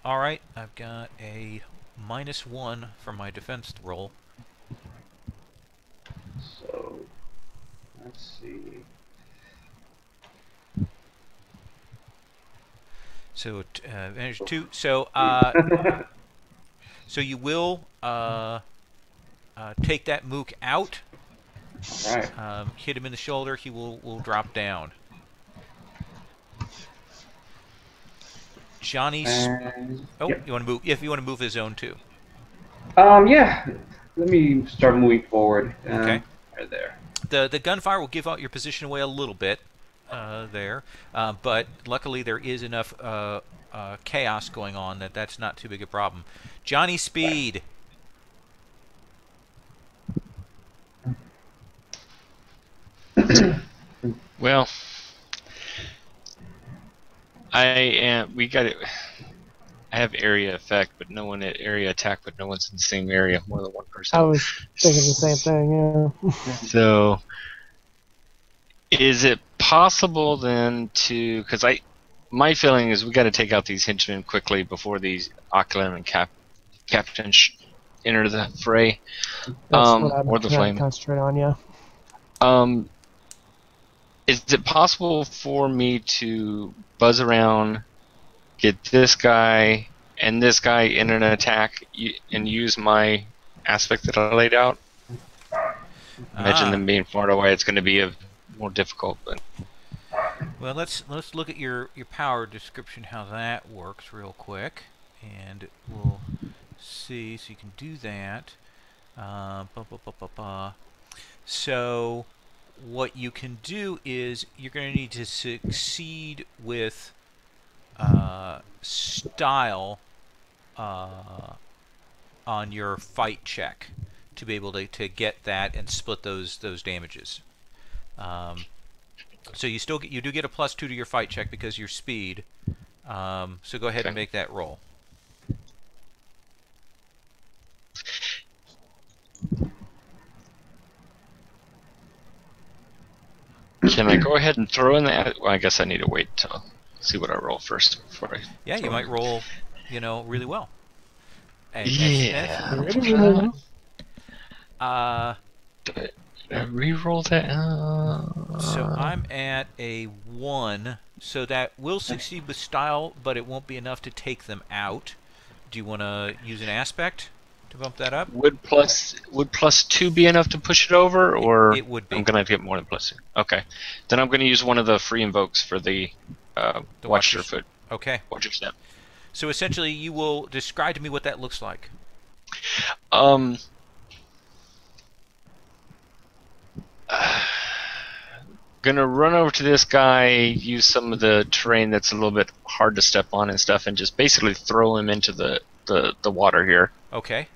Speaker 1: All right. I've got a -1 for my defense roll.
Speaker 5: So let's see.
Speaker 1: So advantage 2. So so you will take that mook out.
Speaker 5: All right.
Speaker 1: Hit him in the shoulder. He will drop down. Johnny's. Oh,
Speaker 5: yep.
Speaker 1: you want to move? If you want to move his zone too.
Speaker 5: Yeah. Let me start moving forward.
Speaker 1: Okay.
Speaker 5: Right there.
Speaker 1: The gunfire will give out your position away a little bit there, but luckily there is enough chaos going on that's not too big a problem. Johnny Speed.
Speaker 2: Well, we got it. I have area effect, but no one at area attack, but no one's in the same area. More than one person.
Speaker 3: I was thinking the same thing. Yeah.
Speaker 2: So, is it possible then to? Because my feeling is we got to take out these henchmen quickly before these Aquilan and Captain enter the fray.
Speaker 3: That's what I'm
Speaker 2: or the
Speaker 3: trying
Speaker 2: flame.
Speaker 3: to concentrate on, yeah.
Speaker 2: Is it possible for me to buzz around, get this guy and this guy in an attack, and use my aspect that I laid out? Imagine them being far away. It's going to be more difficult, but.
Speaker 1: Well, let's look at your power description, how that works real quick, and we'll see. So you can do that. So what you can do is you're going to need to succeed with style on your fight check to be able to get that and split those damages. So you do get a +2 to your fight check because of your speed. So go ahead and make that roll.
Speaker 2: Can I go ahead and throw in that? Well, I guess I need to wait to see what I roll first before I.
Speaker 1: Yeah, you might roll, really well. And
Speaker 2: Yeah.
Speaker 3: Really?
Speaker 2: Did I re-roll that?
Speaker 1: So I'm at a 1, so that will succeed with style, but it won't be enough to take them out. Do you want to use an aspect to bump that up?
Speaker 2: Would +2 be enough to push it over, or
Speaker 1: it would be.
Speaker 2: I'm gonna get more than +2. Okay, then I'm gonna use one of the free invokes for the Watch Your Foot.
Speaker 1: Okay.
Speaker 2: Watch Your Step.
Speaker 1: So essentially, you will describe to me what that looks like.
Speaker 2: Gonna run over to this guy, use some of the terrain that's a little bit hard to step on and stuff, and just basically throw him into the water here.
Speaker 1: Okay.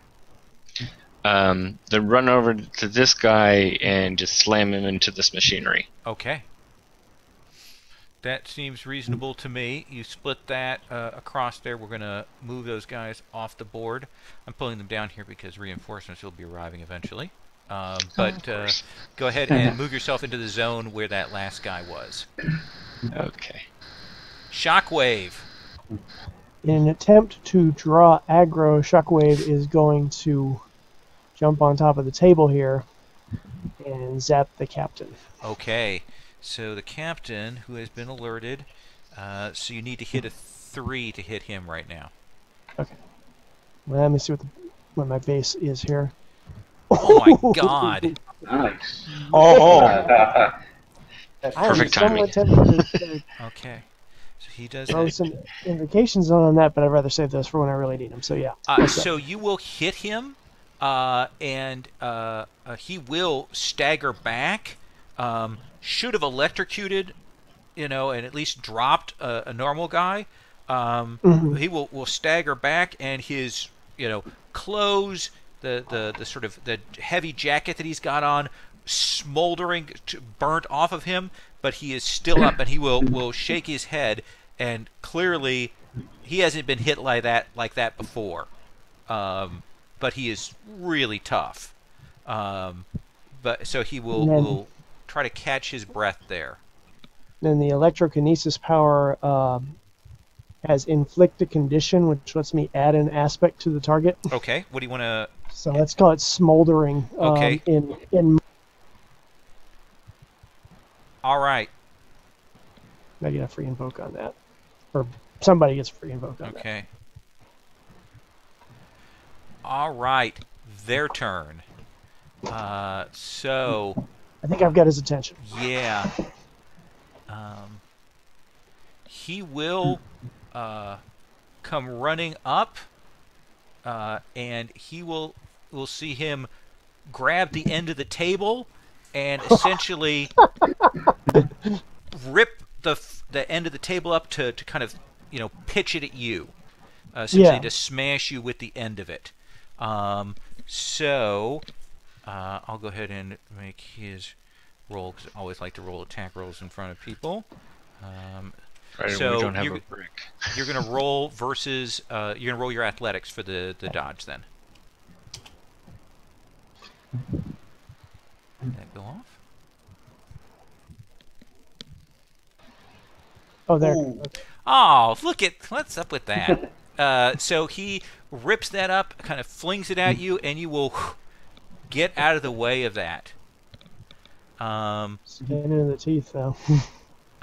Speaker 2: Then run over to this guy and just slam him into this machinery.
Speaker 1: Okay. That seems reasonable to me. You split that across there. We're going to move those guys off the board. I'm pulling them down here because reinforcements will be arriving eventually. But go ahead and move yourself into the zone where that last guy was.
Speaker 2: Okay.
Speaker 1: Shockwave.
Speaker 3: In an attempt to draw aggro, Shockwave is going to jump on top of the table here and zap the captain.
Speaker 1: Okay. So the captain, who has been alerted, so you need to hit a 3 to hit him right now.
Speaker 3: Okay. Well, let me see what my base is here.
Speaker 1: Oh my god!
Speaker 5: Nice.
Speaker 2: Perfect timing.
Speaker 1: Okay. So he does
Speaker 3: throw
Speaker 1: that.
Speaker 3: some invocations on that, but I'd rather save those for when I really need them. So yeah.
Speaker 1: So you will hit him, and he will stagger back. Should have electrocuted, and at least dropped a normal guy. He will stagger back, and his clothes, the sort of the heavy jacket that he's got on, smoldering, burnt off of him, but he is still up, and he will shake his head, and clearly he hasn't been hit like that before. But he is really tough. But so he will try to catch his breath there.
Speaker 3: Then the electrokinesis power has inflict a condition, which lets me add an aspect to the target.
Speaker 1: Okay. What do you want to?
Speaker 3: So let's call it smoldering.
Speaker 1: Okay.
Speaker 3: In
Speaker 1: All right.
Speaker 3: I get a free invoke on that, or somebody gets a free invoke on that.
Speaker 1: Okay. All right. Their turn. So.
Speaker 3: I think I've got his attention.
Speaker 1: Yeah. He will come running up, and we'll see him grab the end of the table and essentially rip the end of the table up to kind of pitch it at you, essentially to smash you with the end of it. So I'll go ahead and make his roll, because I always like to roll attack rolls in front of people. So
Speaker 2: we don't have a brick.
Speaker 1: You're going to roll versus you're going to roll your athletics for the dodge then. Did that go off?
Speaker 3: Oh, there.
Speaker 6: Ooh.
Speaker 3: Okay.
Speaker 1: Oh, look at what's up with that. So he rips that up, kind of flings it at you, and you will get out of the way of that.
Speaker 3: Skin in the teeth, though.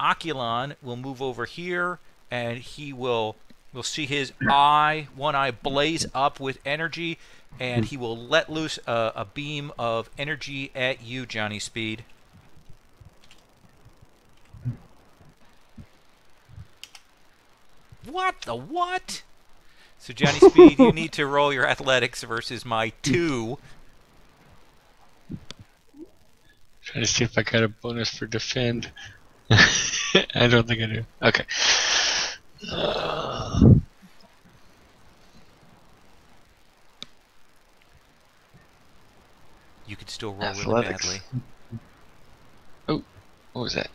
Speaker 1: Oculon will move over here, and he will see his one eye blaze up with energy, and he will let loose a beam of energy at you, Johnny Speed. What the what? So Johnny Speed, you need to roll your athletics versus my 2.
Speaker 2: Trying to see if I got a bonus for defend. I don't think I do. Okay.
Speaker 1: You could still roll really
Speaker 2: Athletics.
Speaker 1: badly.
Speaker 2: Oh, what was that?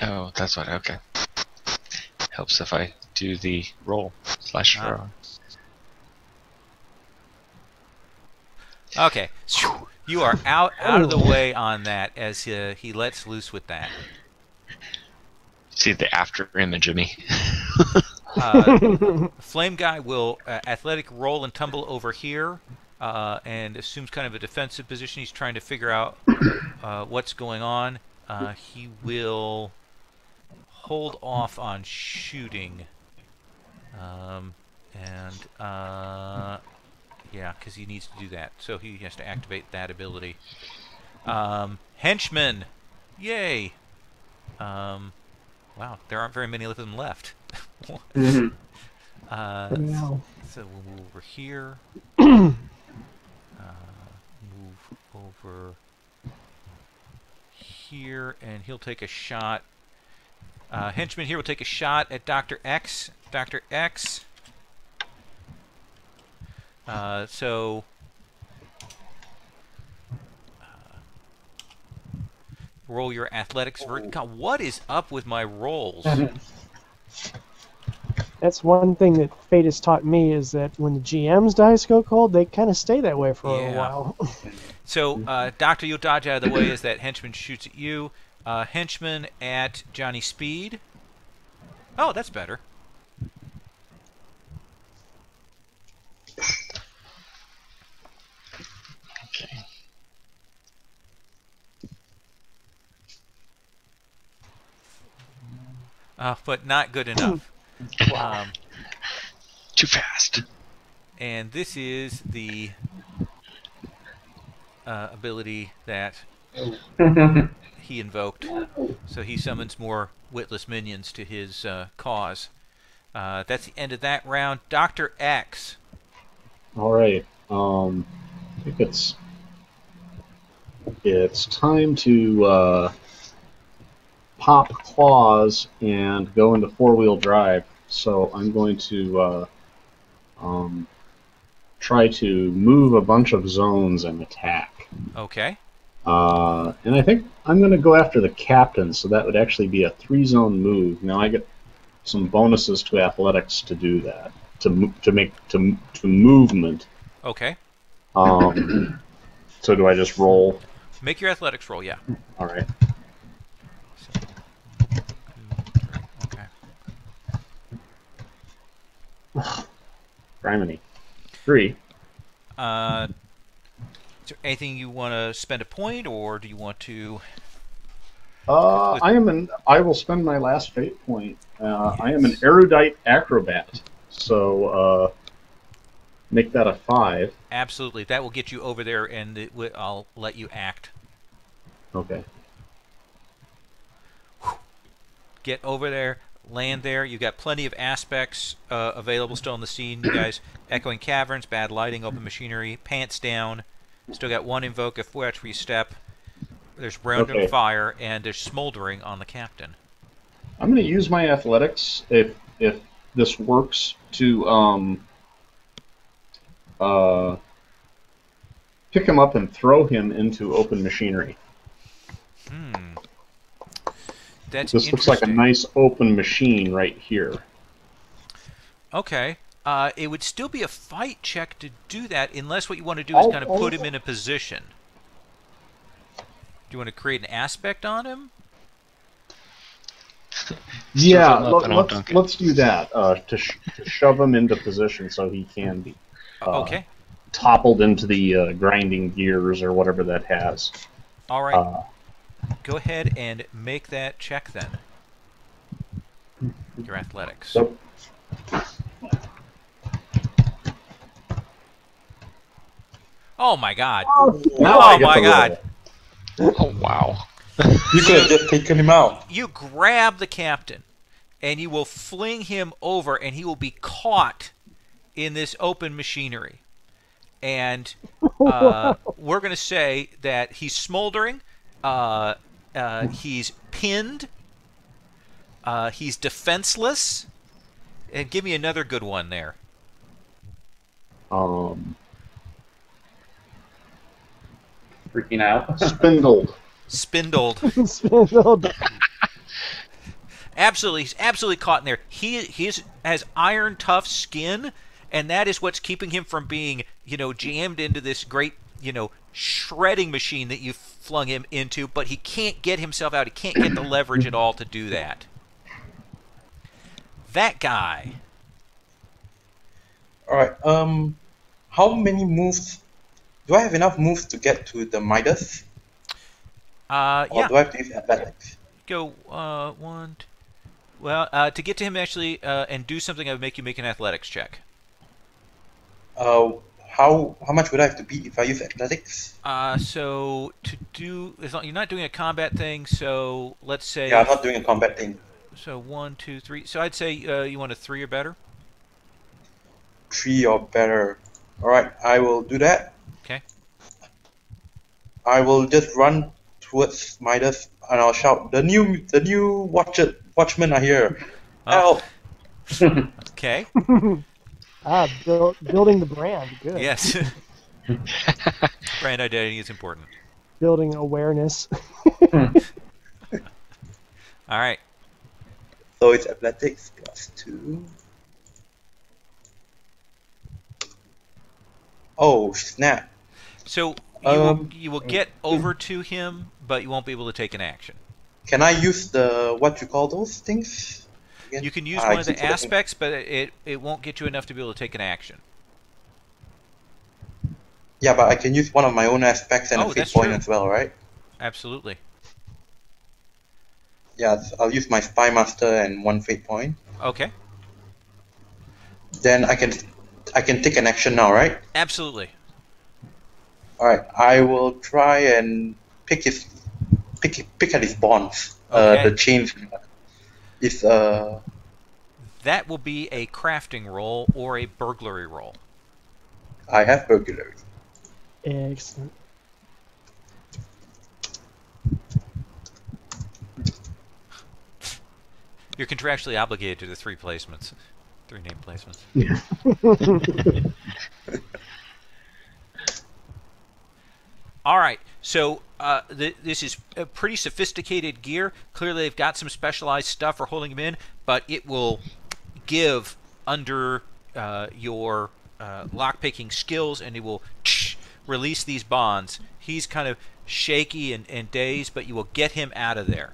Speaker 2: Oh, that's what. Okay. Helps if I do the roll / throw.
Speaker 1: Okay. You are out of the way on that as he lets loose with that.
Speaker 2: See the after image of me.
Speaker 1: Flame Guy will athletic roll and tumble over here and assumes kind of a defensive position. He's trying to figure out what's going on. He will hold off on shooting. Yeah, because he needs to do that. So he has to activate that ability. Henchman! Yay! Wow, there aren't very many of them left.
Speaker 3: Yeah.
Speaker 1: So we'll move over here. Move over here, and he'll take a shot. Henchman here will take a shot at Dr. X. Dr. X. Roll your athletics. God, what is up with my rolls?
Speaker 3: That's one thing that Fate has taught me, is that when the GM's dice go cold, they kind of stay that way for a while.
Speaker 1: So, Doctor, you'll dodge out of the way as that henchman shoots at you. Henchman at Johnny Speed. Oh, that's better.
Speaker 2: Okay.
Speaker 1: But not good enough.
Speaker 2: Too fast.
Speaker 1: And this is the ability that he invoked. So he summons more witless minions to his cause. That's the end of that round. Dr. X.
Speaker 4: All right. I think it's time to pop claws and go into four-wheel drive. So I'm going to try to move a bunch of zones and attack.
Speaker 1: Okay.
Speaker 4: And I think I'm going to go after the captain, so that would actually be a 3-zone move. Now I get some bonuses to athletics to do that, to movement.
Speaker 1: Okay.
Speaker 4: So do I just roll?
Speaker 1: Make your athletics roll, yeah.
Speaker 4: All right.
Speaker 1: Okay.
Speaker 4: Criminy. 3.
Speaker 1: Is there anything you want to spend a point, or do you want to?
Speaker 4: I will spend my last fate point. I am an erudite acrobat, so make that a 5.
Speaker 1: Absolutely, that will get you over there, and I'll let you act.
Speaker 4: Okay.
Speaker 1: Get over there, land there. You've got plenty of aspects available still on the scene. You guys, echoing caverns, bad lighting, open machinery, pants down. Still got 1 invoke, a 4-tree step. There's random fire, and there's smoldering on the captain.
Speaker 4: I'm going to use my athletics if this works to pick him up and throw him into open machinery. This looks like a nice open machine right here.
Speaker 1: Okay. It would still be a fight check to do that, unless what you want to do is kind of put him in a position. Do you want to create an aspect on him?
Speaker 4: Yeah,
Speaker 2: Serve him up and I'll dunk it.
Speaker 4: let's do that. To shove him into position so he can be
Speaker 1: Okay.
Speaker 4: toppled into the grinding gears or whatever that has.
Speaker 1: All right. Go ahead and make that check then. Your athletics.
Speaker 4: So,
Speaker 1: Oh my God!
Speaker 4: now I
Speaker 1: Oh
Speaker 4: get
Speaker 1: my
Speaker 4: to
Speaker 1: God!
Speaker 4: roll.
Speaker 2: Oh wow.
Speaker 6: You could have just taken him out.
Speaker 1: You grab the captain, and you will fling him over, and he will be caught in this open machinery. And we're going to say that he's smoldering, he's pinned, he's defenseless, and give me another good one there.
Speaker 5: Freaking out.
Speaker 4: Spindled.
Speaker 1: Spindled.
Speaker 3: Spindled.
Speaker 1: Absolutely, he's absolutely caught in there. He has iron tough skin, and that is what's keeping him from being, jammed into this great, shredding machine that you flung him into. But he can't get himself out. He can't get the leverage at all to do that. That guy.
Speaker 6: All right. How many moves? Do I have enough moves to get to the Midas? Or
Speaker 1: Yeah.
Speaker 6: do I have to use athletics?
Speaker 1: Go one. Well, to get to him actually and do something, I would make you make an athletics check.
Speaker 6: How much would I have to beat if I use athletics?
Speaker 1: So to do, you're not doing a combat thing. So let's say.
Speaker 6: Yeah, I'm not doing a combat thing.
Speaker 1: So 1, 2, 3. So I'd say you want a 3 or better.
Speaker 6: 3 or better. All right, I will do that.
Speaker 1: Okay.
Speaker 6: I will just run towards Midas and I'll shout, "The new watchmen are here!
Speaker 1: Oh.
Speaker 6: Help!"
Speaker 1: Okay.
Speaker 3: Building the brand. Good.
Speaker 1: Yes. Brand identity is important.
Speaker 3: Building awareness.
Speaker 1: All right.
Speaker 6: So it's athletics +2. Oh snap!
Speaker 1: So you will get over to him, but you won't be able to take an action.
Speaker 6: Can I use the what you call those things? Again?
Speaker 1: You can use
Speaker 6: I
Speaker 1: one of
Speaker 6: keep
Speaker 1: the
Speaker 6: forgetting.
Speaker 1: aspects, but it won't get you enough to be able to take an action.
Speaker 6: Yeah, but I can use one of my own aspects and
Speaker 1: Oh,
Speaker 6: a fate
Speaker 1: that's
Speaker 6: point
Speaker 1: true.
Speaker 6: as well, right?
Speaker 1: Absolutely.
Speaker 6: Yeah, I'll use my Spy Master and 1 fate point.
Speaker 1: Okay.
Speaker 6: Then I can take an action now, right?
Speaker 1: Absolutely.
Speaker 6: All right, I will try and pick at his bonds.
Speaker 1: Okay.
Speaker 6: The chains. Is
Speaker 1: That will be a crafting roll or a burglary roll.
Speaker 6: I have burglary.
Speaker 3: Excellent.
Speaker 1: You're contractually obligated to the 3 placements. 3 name placements. All right, so this is a pretty sophisticated gear. Clearly, they've got some specialized stuff for holding him in, but it will give under your lockpicking skills, and it will release these bonds. He's kind of shaky and dazed, but you will get him out of there.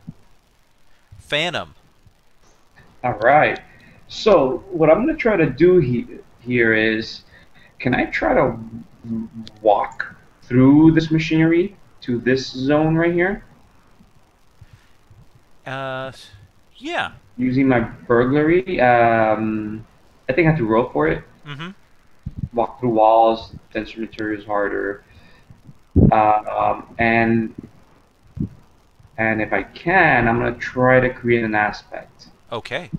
Speaker 1: Phantom.
Speaker 5: All right. So what I'm going to try to do here is, can I try to walk through this machinery to this zone right here?
Speaker 1: Yeah.
Speaker 5: Using my burglary. I think I have to roll for it.
Speaker 1: Mm-hmm.
Speaker 5: Walk through walls, denser materials harder. And if I can, I'm going to try to create an aspect.
Speaker 1: Okay.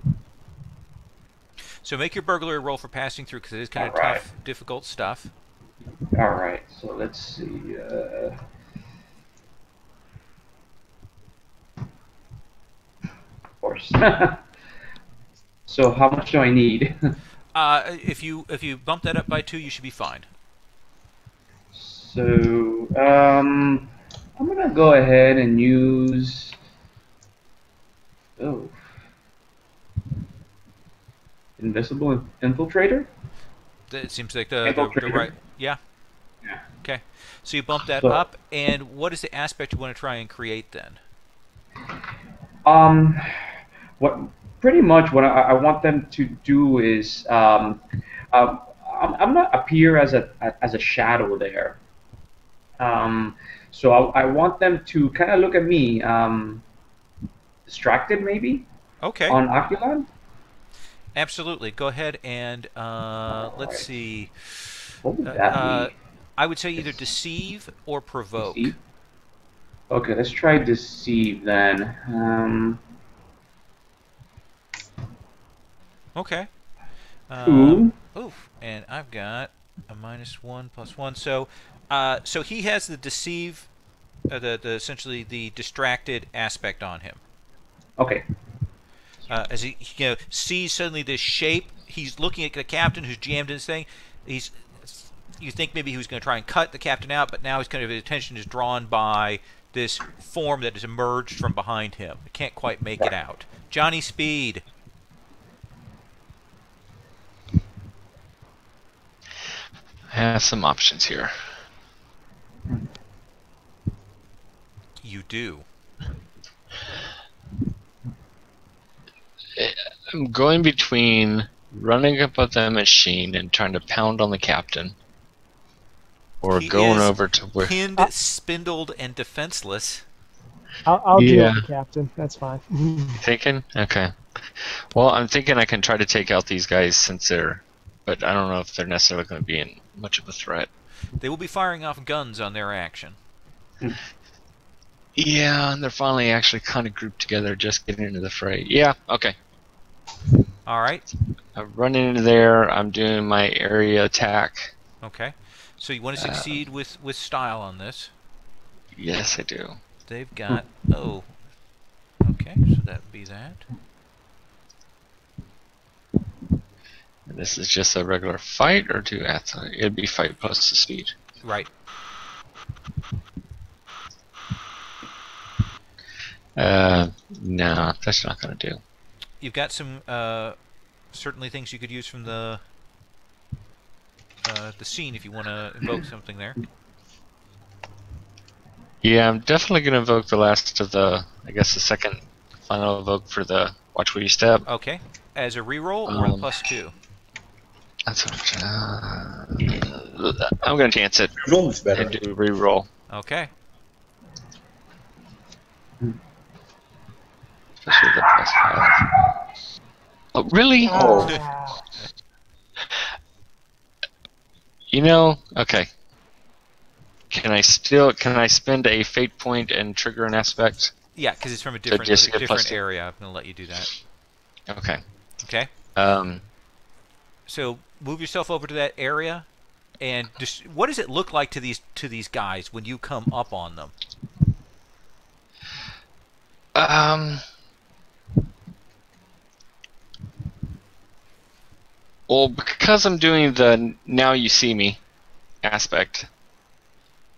Speaker 1: So make your burglary roll for passing through, because it is kind of
Speaker 5: Alright.
Speaker 1: tough, difficult stuff.
Speaker 5: All right, so let's see. Of course. So how much do I need?
Speaker 1: If you bump that up by 2, you should be fine.
Speaker 5: So I'm gonna go ahead and use. Oh. Invisible infiltrator.
Speaker 1: It seems like the
Speaker 5: Infiltrator.
Speaker 1: right. Yeah.
Speaker 5: Yeah.
Speaker 1: Okay. So you bump that
Speaker 5: So-
Speaker 1: up, and what is the aspect you want to try and create then?
Speaker 5: what pretty much what I want them to do is I'm not appear as a shadow there. So I want them to kind of look at me, distracted maybe,
Speaker 1: Okay.
Speaker 5: on Aquilan.
Speaker 1: Absolutely. Go ahead and let's
Speaker 5: Alright.
Speaker 1: see.
Speaker 5: What would that be?
Speaker 1: I would say either deceive or provoke.
Speaker 5: Deceive? Okay, let's try deceive then.
Speaker 1: Okay.
Speaker 5: Two.
Speaker 1: Oof. And I've got a -1 +1. So, so he has the deceive, the essentially the distracted aspect on him.
Speaker 5: Okay.
Speaker 1: As he sees suddenly this shape, he's looking at the captain who's jammed in his thing. You think maybe he was going to try and cut the captain out, but now his attention is drawn by this form that has emerged from behind him. He can't quite make it out. Johnny Speed.
Speaker 2: I have some options here.
Speaker 1: You do.
Speaker 2: I'm going between running up at the machine and trying to pound on the captain, or
Speaker 1: He
Speaker 2: going
Speaker 1: is
Speaker 2: over to where.
Speaker 1: pinned, spindled, and defenseless.
Speaker 3: I'll deal
Speaker 2: Yeah.
Speaker 3: with the captain. That's fine.
Speaker 2: Thinking? Okay. Well, I'm thinking I can try to take out these guys since they're, but I don't know if they're necessarily going to be in much of a threat.
Speaker 1: They will be firing off guns on their action.
Speaker 2: Yeah, and they're finally actually kind of grouped together, just getting into the fray. Yeah, okay.
Speaker 1: All right.
Speaker 2: I'm running into there. I'm doing my area attack.
Speaker 1: Okay. So you want to succeed with style on this.
Speaker 2: Yes, I do.
Speaker 1: They've got okay, so that would be that.
Speaker 2: And this is just a regular fight, or do it'd be fight plus the speed.
Speaker 1: Right.
Speaker 2: No, that's not going to do.
Speaker 1: You've got some certainly things you could use from the scene if you want to invoke something there.
Speaker 2: Yeah, I'm definitely going to invoke the last of the, I guess the second final evoke for the Watch Where You Step.
Speaker 1: Okay. As a reroll or a +2?
Speaker 2: That's what, I'm going to chance it
Speaker 6: Roll is better.
Speaker 2: and do a reroll.
Speaker 1: Okay.
Speaker 2: Especially the +5. Oh, really?
Speaker 3: Ah,
Speaker 2: You know, okay. Can I spend a fate point and trigger an aspect?
Speaker 1: Yeah, because it's from a different
Speaker 2: just get
Speaker 1: different
Speaker 2: +2.
Speaker 1: area. I'm going to let you do that.
Speaker 2: Okay.
Speaker 1: Okay. So move yourself over to that area, and just what does it look like to these guys when you come up on them?
Speaker 2: Well, because I'm doing the now you see me aspect,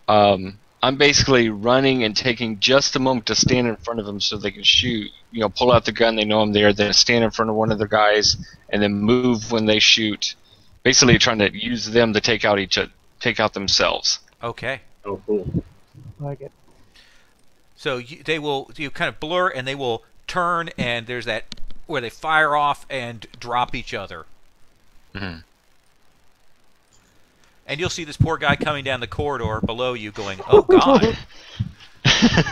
Speaker 2: I'm basically running and taking just a moment to stand in front of them so they can shoot. You know, pull out the gun, they know I'm there, then stand in front of one of their guys, and then move when they shoot. Basically trying to use them to take out themselves.
Speaker 1: Okay.
Speaker 4: Oh, cool.
Speaker 3: like it.
Speaker 1: So you kind of blur, and they will turn, and there's that where they fire off and drop each other.
Speaker 2: Mm-hmm.
Speaker 1: And you'll see this poor guy coming down the corridor below you going, oh, God.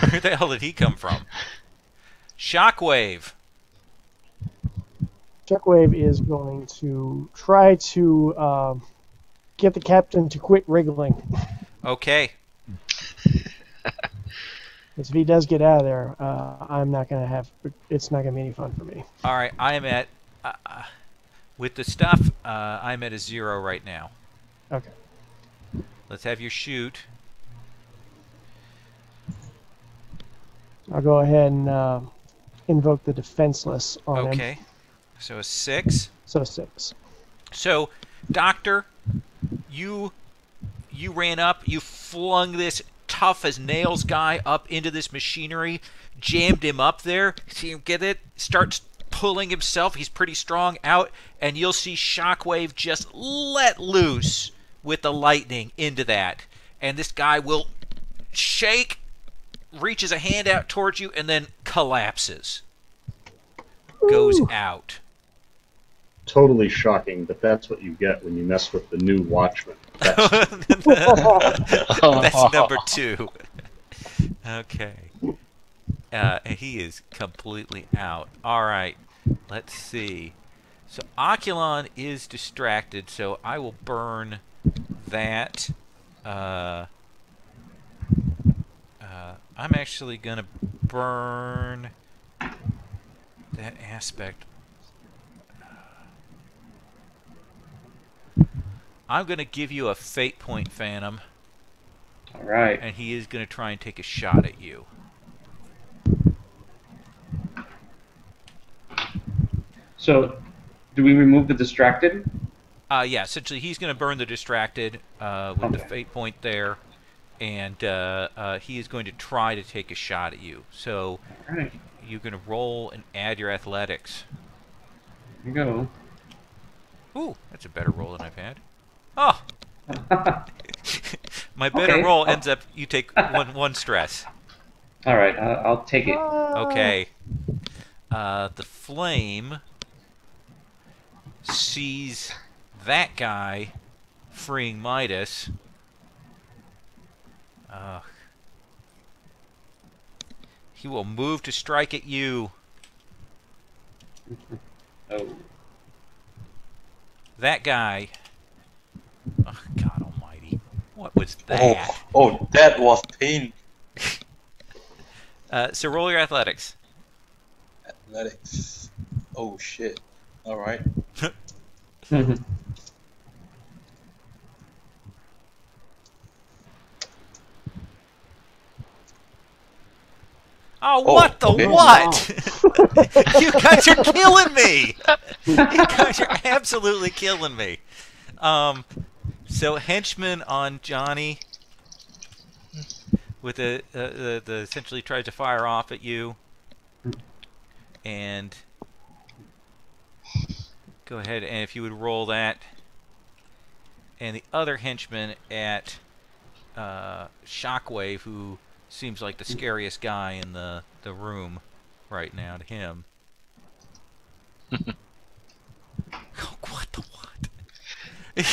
Speaker 1: Where the hell did he come from? Shockwave.
Speaker 3: Shockwave is going to try to get the captain to quit wriggling.
Speaker 1: Okay.
Speaker 3: Because if he does get out of there, I'm not going to have. It's not going to be any fun for me.
Speaker 1: All right. I am at, with the stuff, I'm at a 0 right now.
Speaker 3: Okay.
Speaker 1: Let's have your shoot.
Speaker 3: I'll go ahead and invoke the defenseless on him.
Speaker 1: Okay. So a 6.
Speaker 3: So 6.
Speaker 1: So, Doctor, you ran up, you flung this tough as nails guy up into this machinery, jammed him up there. See him get it? Starts pulling himself. He's pretty strong out, and you'll see Shockwave just let loose with the lightning into that. And this guy will shake, reaches a hand out towards you, and then collapses. goes
Speaker 3: Ooh.
Speaker 1: out.
Speaker 4: Totally shocking, but that's what you get when you mess with the new Watchman.
Speaker 1: That's number 2. Okay. He is completely out. All right. Let's see. So Oculon is distracted, so I will burn that. I'm actually going to burn that aspect. I'm going to give you a fate point, Phantom.
Speaker 5: All right.
Speaker 1: And he is going to try and take a shot at you.
Speaker 5: So, do we remove the distracted?
Speaker 1: Yeah, essentially he's going to burn the distracted with the fate point there. And he is going to try to take a shot at you. So
Speaker 5: All right.
Speaker 1: you're going to roll and add your athletics.
Speaker 5: Here you go.
Speaker 1: Ooh, that's a better roll than I've had. Oh! My better roll ends up, you take one stress.
Speaker 5: All right, I'll take it.
Speaker 1: Okay. The flame sees that guy freeing Midas. He will move to strike at you.
Speaker 5: Oh.
Speaker 1: That guy. Oh, God almighty. What was that?
Speaker 6: Oh, that was pain.
Speaker 1: So roll your athletics.
Speaker 6: Athletics. Oh shit. All right.
Speaker 1: Oh, what the
Speaker 6: okay.
Speaker 1: what? You guys are killing me. You guys are absolutely killing me. So henchman on Johnny with the essentially tries to fire off at you, and go ahead and if you would roll that, and the other henchman at Shockwave, who seems like the scariest guy in the room right now to him. Oh, what the what?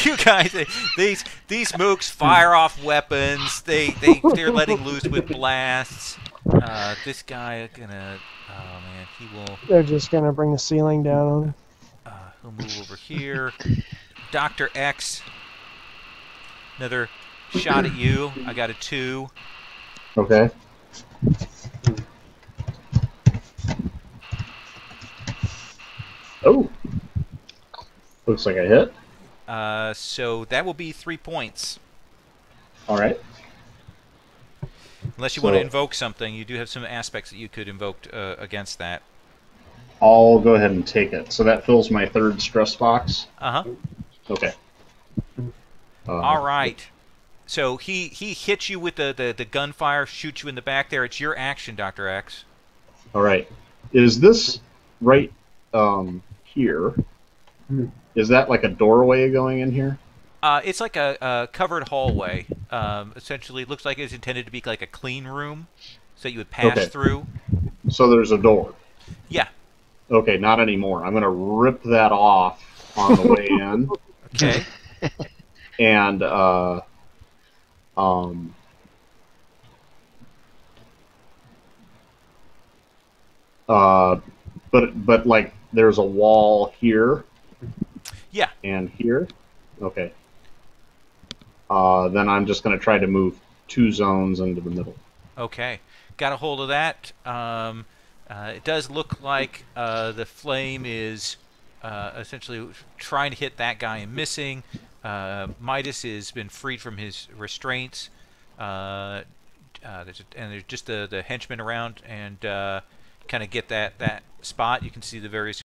Speaker 1: You guys, these mooks fire off weapons. They're letting loose with blasts. This guy gonna, oh man, he will.
Speaker 3: They're just gonna bring the ceiling down on him.
Speaker 1: He'll move over here. Dr. X, another shot at you. I got a 2.
Speaker 4: Okay. Oh. Looks like I hit.
Speaker 1: So that will be 3 points.
Speaker 4: All right.
Speaker 1: Unless you want to invoke something, you do have some aspects that you could invoke against that.
Speaker 4: I'll go ahead and take it. So that fills my 3rd stress box.
Speaker 1: Uh-huh.
Speaker 4: Okay.
Speaker 1: All right. So he hits you with the gunfire, shoots you in the back there. It's your action, Dr. X.
Speaker 4: All right. Is this right here? Is that like a doorway going in here?
Speaker 1: It's like a covered hallway. Essentially, it looks like it's intended to be like a clean room, so you would pass through.
Speaker 4: So there's a door.
Speaker 1: Yeah.
Speaker 4: Okay, not anymore. I'm going to rip that off on the way in.
Speaker 1: Okay.
Speaker 4: And but like there's a wall here.
Speaker 1: Yeah.
Speaker 4: And here. Okay. Then I'm just going to try to move 2 zones into the middle.
Speaker 1: Okay. Got a hold of that. It does look like the flame is essentially trying to hit that guy and missing. Midas has been freed from his restraints. There's just the henchmen around and kind of get that spot. You can see the various